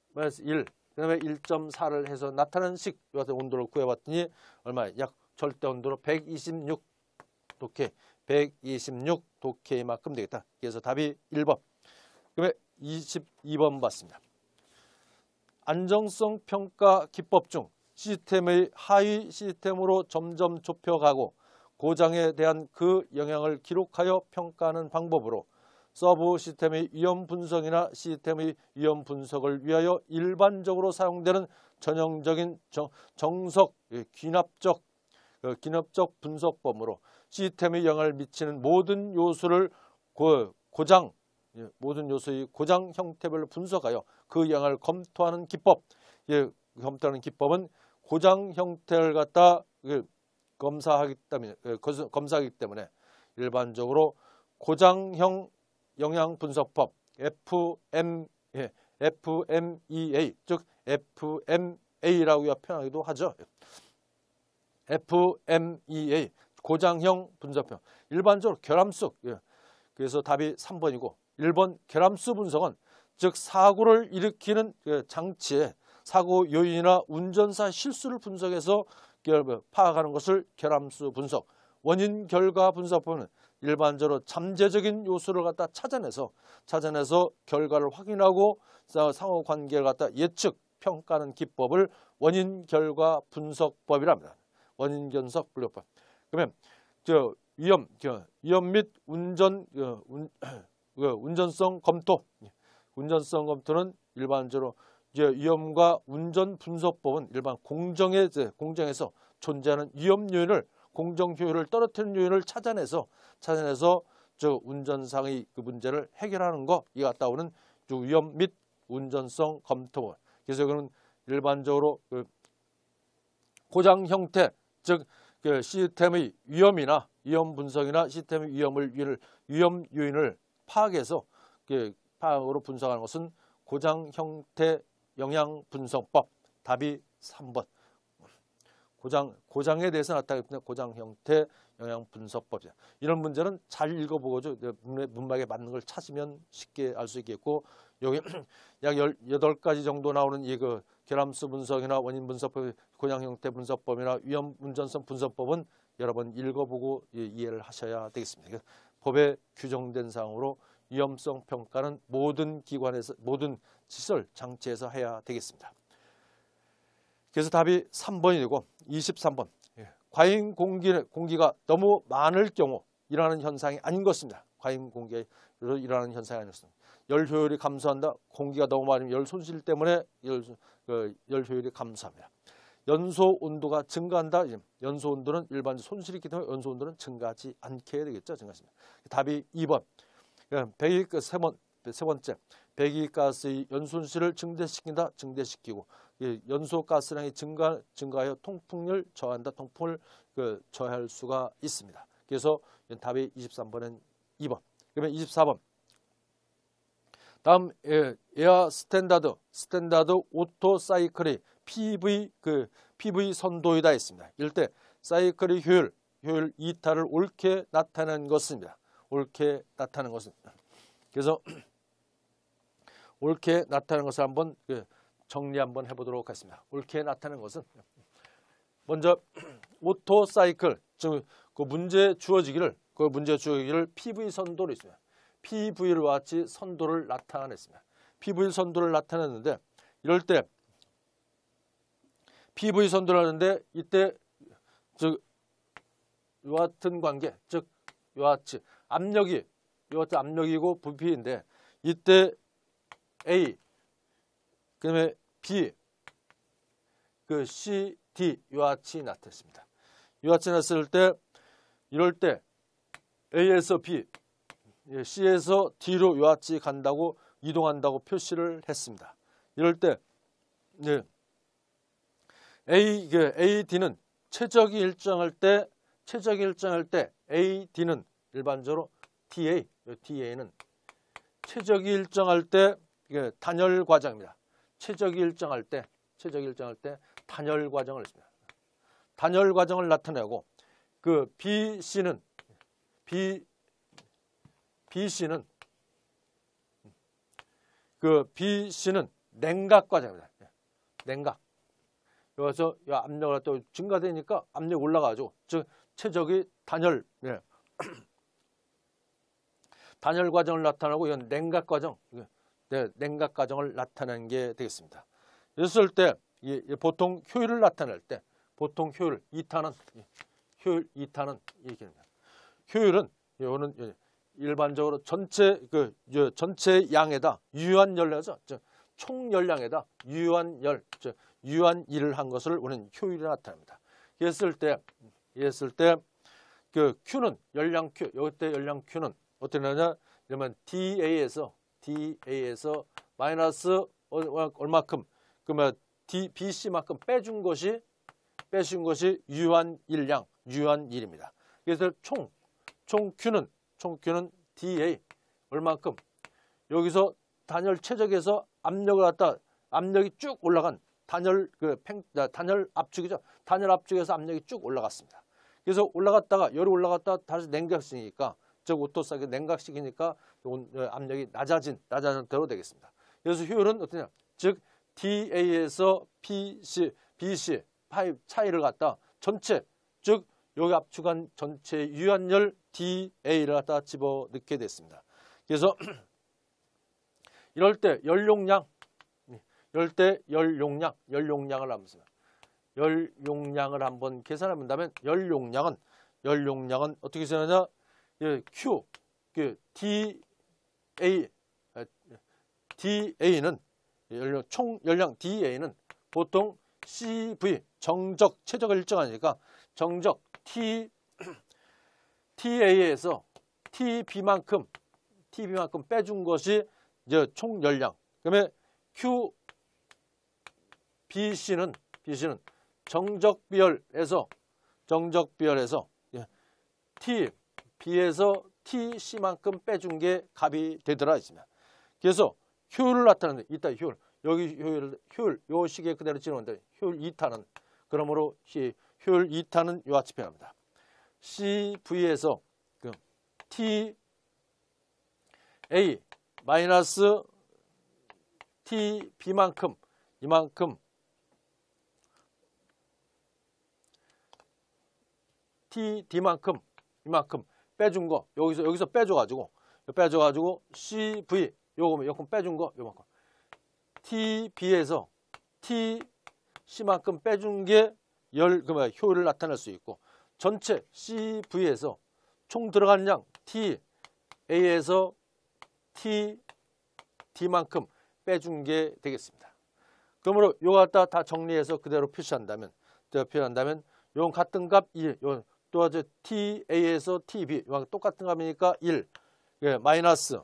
마이너스 1 그다음에 1.4를 해서 나타나는 식 같은 온도를 구해봤더니 얼마? 약 절대 온도로 126도K 126도K만큼 되겠다. 그래서 답이 1번. 그러면 22번 봤습니다. 안정성 평가 기법 중 시스템의 하위 시스템으로 점점 좁혀가고 고장에 대한 그 영향을 기록하여 평가하는 방법으로 서브 시스템의 위험 분석이나 시스템의 위험 분석을 위하여 일반적으로 사용되는 전형적인 정석 귀납적 분석법으로 시스템에 영향을 미치는 모든 요소를 모든 요소의 고장 형태별로 분석하여 그 영향을 검토하는 기법. 검토하는 기법은 고장 형태를 갖다 검사하기 때문에 일반적으로 고장형 영향 분석법 FMEA 즉 FMA라고 표현하기도 하죠. FMEA 고장형 분석법 일반적으로 결함수 그래서 답이 3번이고 1번 결함수 분석은 즉 사고를 일으키는 장치의 사고 요인이나 운전사 실수를 분석해서 파악하는 것을 결함수 분석. 원인 결과 분석법은 일반적으로 잠재적인 요소를 갖다 찾아내서 결과를 확인하고 상호 관계를 갖다 예측 평가하는 기법을 원인 결과 분석법이랍니다. 원인 견석 분석법. 그러면 위험 및 운전성 검토. 운전성 검토는 일반적으로 위험과 운전 분석법은 일반 공정에서 존재하는 위험 요인을 공정 효율을 떨어뜨리는 요인을 찾아내서 운전상의 그 문제를 해결하는 거 이 갖다 오는 위험 및 운전성 검토. 그래서 그는 일반적으로 고장 형태 즉 시스템의 위험이나 위험 분석이나 시스템의 위험 요인을 파악해서 파악으로 분석하는 것은 고장 형태 영향 분석법. 답이 3번. 고장에 대해서 나타나는 고장 형태 영향 분석법이다. 이런 문제는 잘 읽어보고죠. 문맥에 맞는 걸 찾으면 쉽게 알 수 있겠고 여기 약 18가지 정도 나오는 이 결함수 분석이나 원인 분석법, 고장 형태 분석법이나 위험 운전성 분석법은 여러 번 읽어보고 이해를 하셔야 되겠습니다. 법에 규정된 사항으로 위험성 평가는 모든 기관에서 모든 시설 장치에서 해야 되겠습니다. 그래서 답이 3번이 되고 23번. 과잉 공기가 너무 많을 경우 일어나는 현상이 아닌 것입니다. 과잉 공기로 일어나는 현상이 아니었습니다. 열 효율이 감소한다. 공기가 너무 많으면 열 손실 때문에 열 효율이 감소합니다. 연소 온도가 증가한다. 연소 온도는 일반적 손실이 있기 때문에 연소 온도는 증가하지 않게 해야 되겠죠. 증가하십니다. 답이 2번. 배기가스 세 번째. 배기가스의 연손실을 증대시킨다. 증대시키고 연소가스량이 증가하여 통풍을 저하한다. 통풍을 저해할 수가 있습니다. 그래서 답이 23번은 2번. 그러면 24번. 다음 에어 스탠다드 오토 사이클이 PV 선도이다 했습니다. 이럴 때 사이클의 효율 이탈을 옳게 나타내는 것입니다. 옳게 나타내는 것은 그래서 옳게 나타내는 것을 한번 정리 한번 해보도록 하겠습니다. 옳게 나타내는 것은 먼저 오토 사이클 즉 그 문제 주어지기를 PV 선도로 있습니다. PV를 같이 선도를 나타냈습니다. PV 선도를 나타냈는데 이럴 때 PV 선도를 하는데 이때 즉 이와 같은 관계 즉 이와 같이 압력이 이와 같은 압력이고 부피인데 이때 A, 그다음에 B, 그 C, D 이와 같이 나타났습니다. 이와 같이 나타났을 때 이럴 때 A에서 B, C에서 D로 이와 같이 간다고 이동한다고 표시를 했습니다. 이럴 때 A, D는 최적이 일정할 때 A, D는 일반적으로 DA는 최적이 일정할 때 단열 과정입니다. 최적이 일정할 때 단열 과정을 했습니다. 단열 과정을 나타내고 그 BC는 냉각 과정입니다. 냉각. 여기서 압력을 또 증가되니까 압력이 올라가죠. 즉 최적이 단열, 단열 과정을 나타내고 이건 냉각 과정, 냉각 과정을 나타내는 게 되겠습니다. 이랬을 때 보통 효율을 나타낼 때 보통 효율 2타는 이렇게 됩니다. 효율은 이거는 일반적으로 전체 양에다 유효한 열에서 총 열량에다 유효한 일을 한 것을 우리는 효율이 나타납니다. 이랬을 때 그 Q는 열량 Q, 이때 열량 Q는 어떻게 나냐? 그러면 DA에서 마이너스 얼마큼 그러면 BC만큼 빼준 것이 유효한 일입니다. 그래서 총 Q는 DA 얼마큼 여기서 단열 최적에서 압력이 쭉 올라간 단열 압축이죠. 단열 압축에서 압력이 쭉 올라갔습니다. 그래서 올라갔다가 열이 올라갔다가 다시 냉각시키니까 즉 오토사기 냉각시키니까 압력이 낮아진 대로 되겠습니다. 그래서 효율은 어떠냐? 즉 DA에서 BC 차이를 갖다 전체 즉 여기 압축한 전체 유한열 DA를 갖다 집어넣게 됐습니다. 그래서 이럴 때 열용량을 한번 씁니다. 열용량을 한번 계산해 본다면 열용량은 어떻게 계산하냐? Q DA는 총 열량 DA는 보통 CV 정적 최적을 일정하니까 정적 TA에서 TB만큼 빼준 것이 이제 총 열량. 그다음에 BC는 정적비열에서 B에서 TC만큼 빼준 게 값이 되더라 있습니다. 그래서 효율을 나타내는 이따 효율 여기 효율 요 시계 그대로 지나오는데 효율 2타는 그러므로 효율 2타는 요같이 표현합니다. CV에서 그 TA 마이너스 TB만큼 이만큼 TD만큼 이만큼 빼준 거 여기서 빼줘가지고 CV 요거만 빼준 거 요만큼 TB에서 TC만큼 빼준 게 효율을 나타낼 수 있고 전체 CV에서 총 들어간 양 TA에서 TD만큼 빼준 게 되겠습니다. 그러므로 요거 갖다 다 정리해서 그대로 표시한다면 요건 같은 값 1, 요건 또 이제 TA에서 TB 똑같은 값이니까 1, 마이너스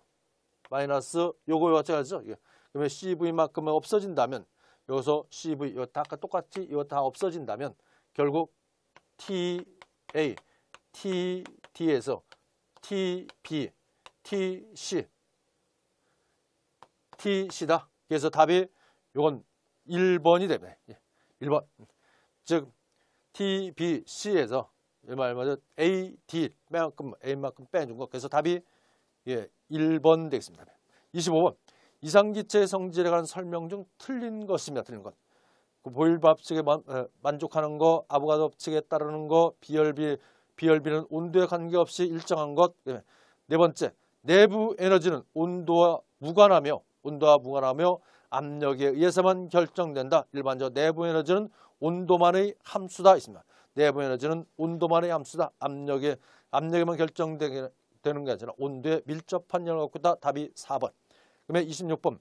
요거 마찬가지죠. 그러면 CV만큼은 없어진다면 여기서 CV 이거 다 똑같이 이거 다 없어진다면 결국 TA, TD에서 TB, TC다. 그래서 답이 요건 1번이 됩니다. 1번. 즉 TBC에서 말하자면 A만큼 빼준 거. 그래서 답이 1번 되겠습니다. 25번. 이상기체의 성질에 관한 설명 중 틀린 것입니다. 틀린 것. 그 보일 법칙에 만족하는 거, 아보가도 법칙에 따르는 거, 비열비는 온도에 관계없이 일정한 것. 네 번째, 내부 에너지는 온도와 무관하며 압력에 의해서만 결정된다. 일반적으로 내부 에너지는 온도만의 함수다 있습니다. 내부 에너지는 온도만의 함수다. 압력에만 결정되는 게 아니라 온도에 밀접한 영향을 갖고 있다. 답이 4번. 그러면 26번.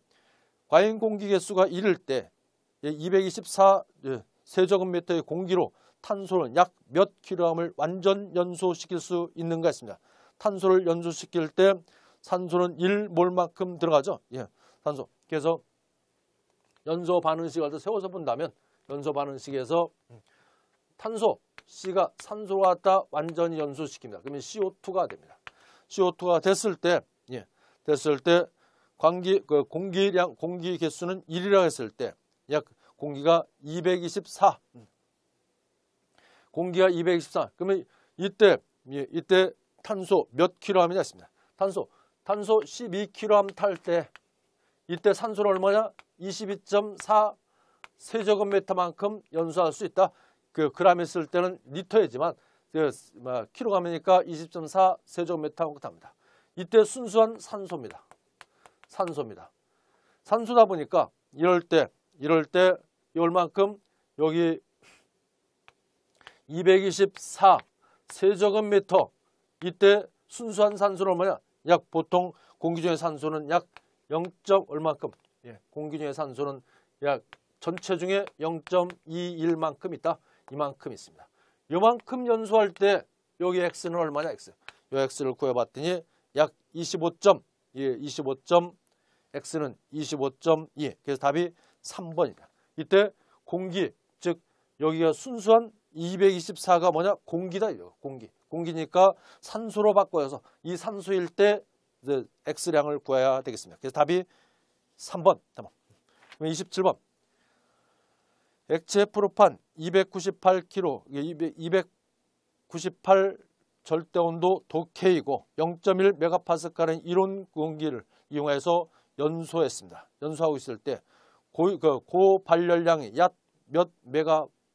과잉 공기 개수가 1일 때 224 세제곱미터의 공기로 탄소는 약 몇 킬로그램을 완전 연소시킬 수 있는가 했습니다. 탄소를 연소시킬 때 산소는 1몰만큼 들어가죠. 예, 산소. 그래서 연소 반응식을 세워서 본다면 연소 반응식에서 탄소 C가 산소로 갖다 완전히 연소시킵니다. 그러면 CO2가 됩니다. CO2가 됐을 때 공기 개수는 1이라고 했을 때 약 공기가 224. 공기가 224. 그러면 이때 탄소 몇 킬로그램이냐 했습니다. 탄소 12kg 탈 때 이때 산소는 얼마냐? 22.4 세제곱미터만큼 연소할 수 있다. 그 그램 했을 때는 리터이지만 킬로그램이니까 20.4 세제곱미터만큼 탑니다. 이때 순수한 산소입니다. 산소다 보니까 이럴 때 이만큼 여기 224 세제곱미터 이때 순수한 산소는 얼마냐? 약 보통 공기 중의 산소는 약 0. 얼마큼? 예, 공기 중의 산소는 약 전체 중에 0.21만큼 있다. 이만큼 있습니다. 이만큼 연소할 때 여기 x는 얼마냐? x. 이 x를 구해봤더니 약 25점. 예, 25점. x는 25.2. 그래서 답이 3번이다. 이때 공기, 즉 여기가 순수한 224가 뭐냐? 공기다. 이거. 공기니까 산소로 바꿔서 이 산소일 때 X량을 구해야 되겠습니다. 그래서 답이 3번. 27번. 액체 프로판 298kg, 298 절대온도 독해이고 0.1 메가파스칼의 이온 공기를 이용해서 연소했습니다. 연소하고 있을 때 고발열량이 약 몇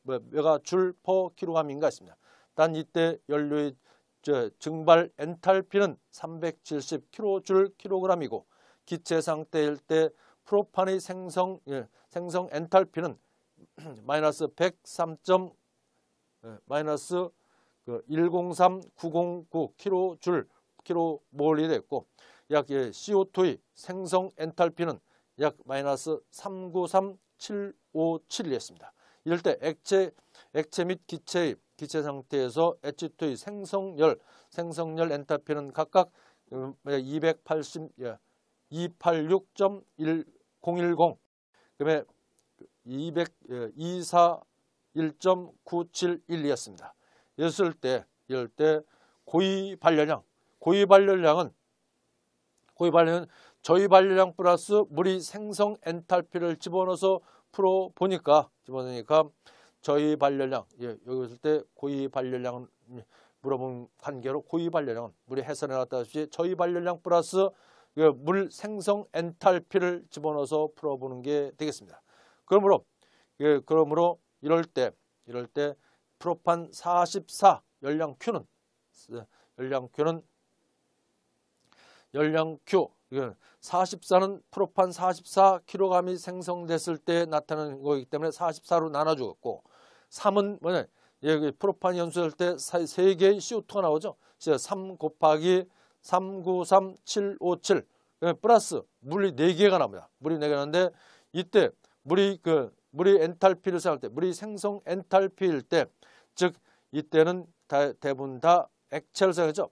메가줄 퍼 킬로그램인가 했습니다. 단 이때 연료의 증발 엔탈피는 370kJ 킬로그램이고 기체 상태일 때 프로판의 생성 엔탈피는 마이너스 103. 마이너스 103909 킬로몰이 됐고 약 CO2의 생성 엔탈피는 약 마이너스 393757이었습니다. 이럴 때 액체 및 기체 상태에서 H2의 생성열 엔탈피는 각각 286.1010 그다음에 241.971이었습니다. 이럴 때 고위 발열량은 저희 발열량 플러스 물이 생성 엔탈피를 집어넣어서 풀어보니까 저희 발열량, 여기 있을 때 고위 발열량은 물어본 관계로 고위 발열량은 물이 해설해 놨다시피 저희 발열량 플러스 물 생성 엔탈피를 집어넣어서 풀어보는 게 되겠습니다. 그러므로 이럴 때 프로판 44 열량 Q는 44는 프로판 44kg이 생성됐을 때 나타나는 거기 때문에 44로 나눠주었고 3은 뭐냐? 여기 프로판이 연소될 때 3개의 CO2가 나오죠. 3 곱하기 393757 플러스 물이 4개가 나옵니다. 물이 4개 나는데 이때 물이 엔탈피를 생각할 때 물이 생성 엔탈피일 때 즉 이때는 대부분 다 액체를 생각하죠.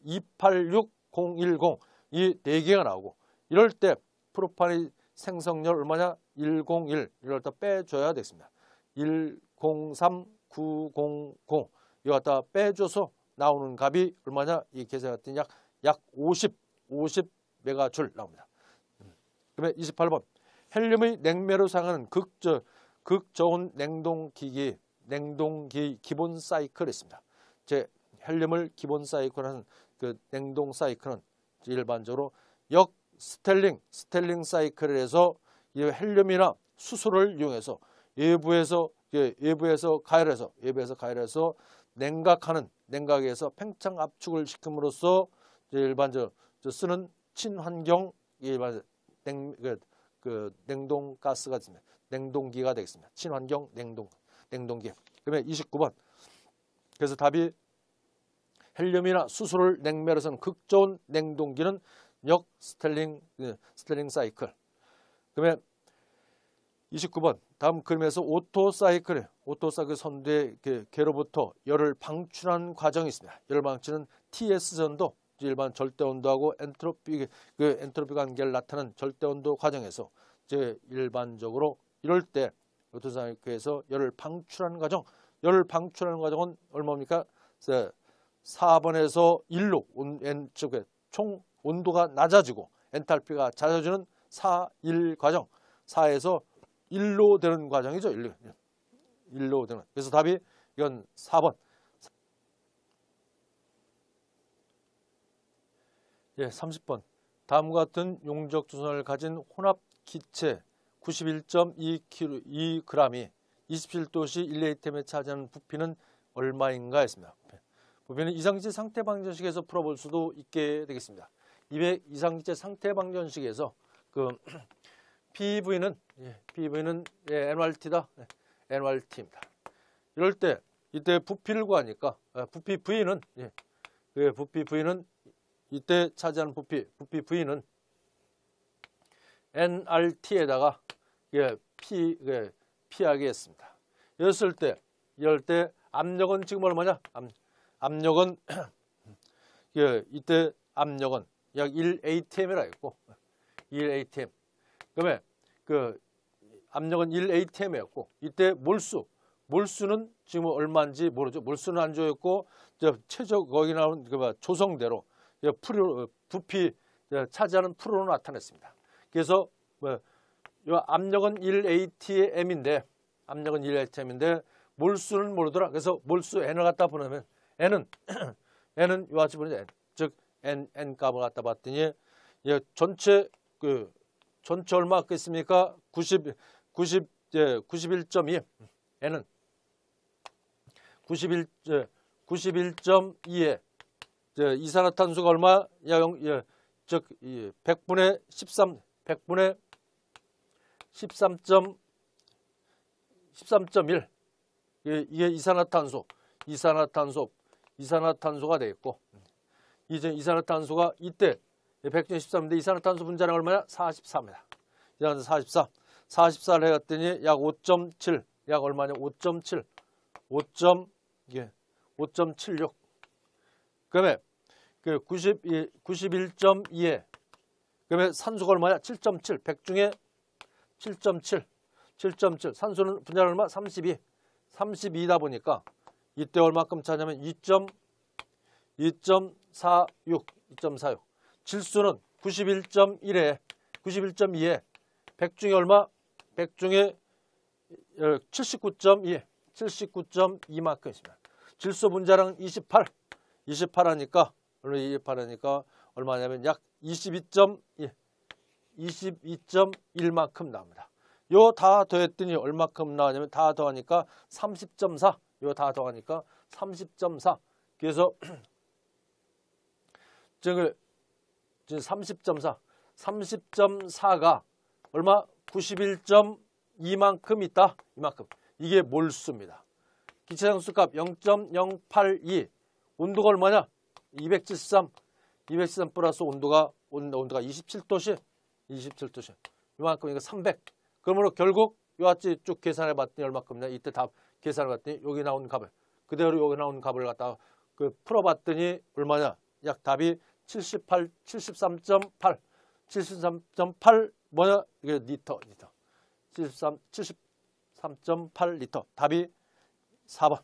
286010 이 4개가 나오고 이럴 때 프로판의 생성열 얼마냐? 101 이걸 다 빼줘야 되겠습니다. 103900 이거 갖다 빼줘서 나오는 값이 얼마냐? 이 계산했더니 약 50 메가줄 나옵니다. 그러면 28번 헬륨의 냉매로 사용하는 극저온 냉동기 기본 사이클이 있습니다. 헬륨을 기본 사이클하는 그 냉동 사이클은 일반적으로 스텔링 사이클에서 이 헬륨이나 수소를 이용해서 외부에서 가열해서 냉각에서 팽창 압축을 시킴으로써 일반적으로 쓰는 친환경 일반 냉동 가스가 있습니다. 냉동기가 되겠습니다. 친환경 냉동기. 그러면 29번. 그래서 답이 헬륨이나 수소를 냉매로 쓰는 극저온 냉동기는 스텔링 사이클. 그러면 29번 다음 그림에서 오토 사이클 선두의 개로부터 열을 방출하는 과정이 있습니다. 열 방출은 TS전도 일반 절대온도하고 엔트로피 관계를 나타내는 절대온도 과정에서 이제 일반적으로 이럴 때 오토 사이클에서 열을 방출하는 과정은 얼마입니까? 4번에서 1로 총 온도가 낮아지고 엔탈피가 잦아지는 4-1 과정, 4에서 1로 되는 과정이죠. 1로 되는. 그래서 답이 이건 4번. 예, 30번. 다음과 같은 용적 조선을 가진 혼합 기체 91.2g이 27도시 1A템에 차지하는 부피는 얼마인가 했습니다. 부피는 이상기체 상태방정식에서 풀어볼 수도 있게 되겠습니다. 이상기체 상태방정식에서 PV는 NRT다. NRT입니다. 이럴 때 이때 부피를 구하니까 부피 V는 이때 차지하는 부피 V는 NRT에다가 P하게 했습니다. 이럴 때 압력은 지금 얼마냐? 압력은 이때 압력은 약 1atm이라 했고 1atm. 그러면 압력은 1atm이었고 이때 몰수는 지금 얼마인지 모르죠. 몰수는 안 줘있고 최저 거기 나오는 조성대로 부피 차지하는 프로로 나타냈습니다. 그래서 이 압력은 1atm인데 몰수는 모르더라. 그래서 몰수 n을 갖다 보내면 n은 요같이 보내죠. 즉 n 값을 갖다 봤더니 전체 얼마 있습니까? 91.2. n은 91.2에 이산화탄소가 얼마? 즉 100분의 13.1. 이게 이산화탄소가 되겠고 이제 이산화탄소가 이때 113인데 이산화탄소 분자량 얼마냐? 44입니다. 이산화탄소 44. 44를 해갔더니 약 5.7. 약 얼마냐? 5.76. 그러면 91.2에 그러면 산소가 얼마냐? 7.7. 100 중에 7.7. 산소는 분자량 얼마? 32. 32다 보니까 이때 얼마큼 차냐면 2.46. 질소는 91.2에 100 중에 얼마? 100 중에 79.2만큼 있습니다. 질소 분자량 28 하니까 얼마냐면 약 22.1만큼 나옵니다. 요 다 더했더니 얼마큼 나오냐면 다 더하니까 30.4. 요 다 더하니까 30.4. 그래서 지금 30.4. 30.4가 얼마? 91.2만큼 있다. 이만큼. 이게 몰수입니다. 기체상수값 0.082. 온도가 얼마냐? 273 플러스 온도가 27도씨. 이만큼 이거 300. 그러므로 결국 요같이 쭉 계산해 봤더니 얼마큼이냐? 이때 답 계산해 봤더니 여기 나온 값을 그대로 여기 나온 값을 갖다가 풀어 봤더니 얼마냐? 약 답이 73.8 뭐냐? 이게 리터. 73.8 리터. 답이 4번.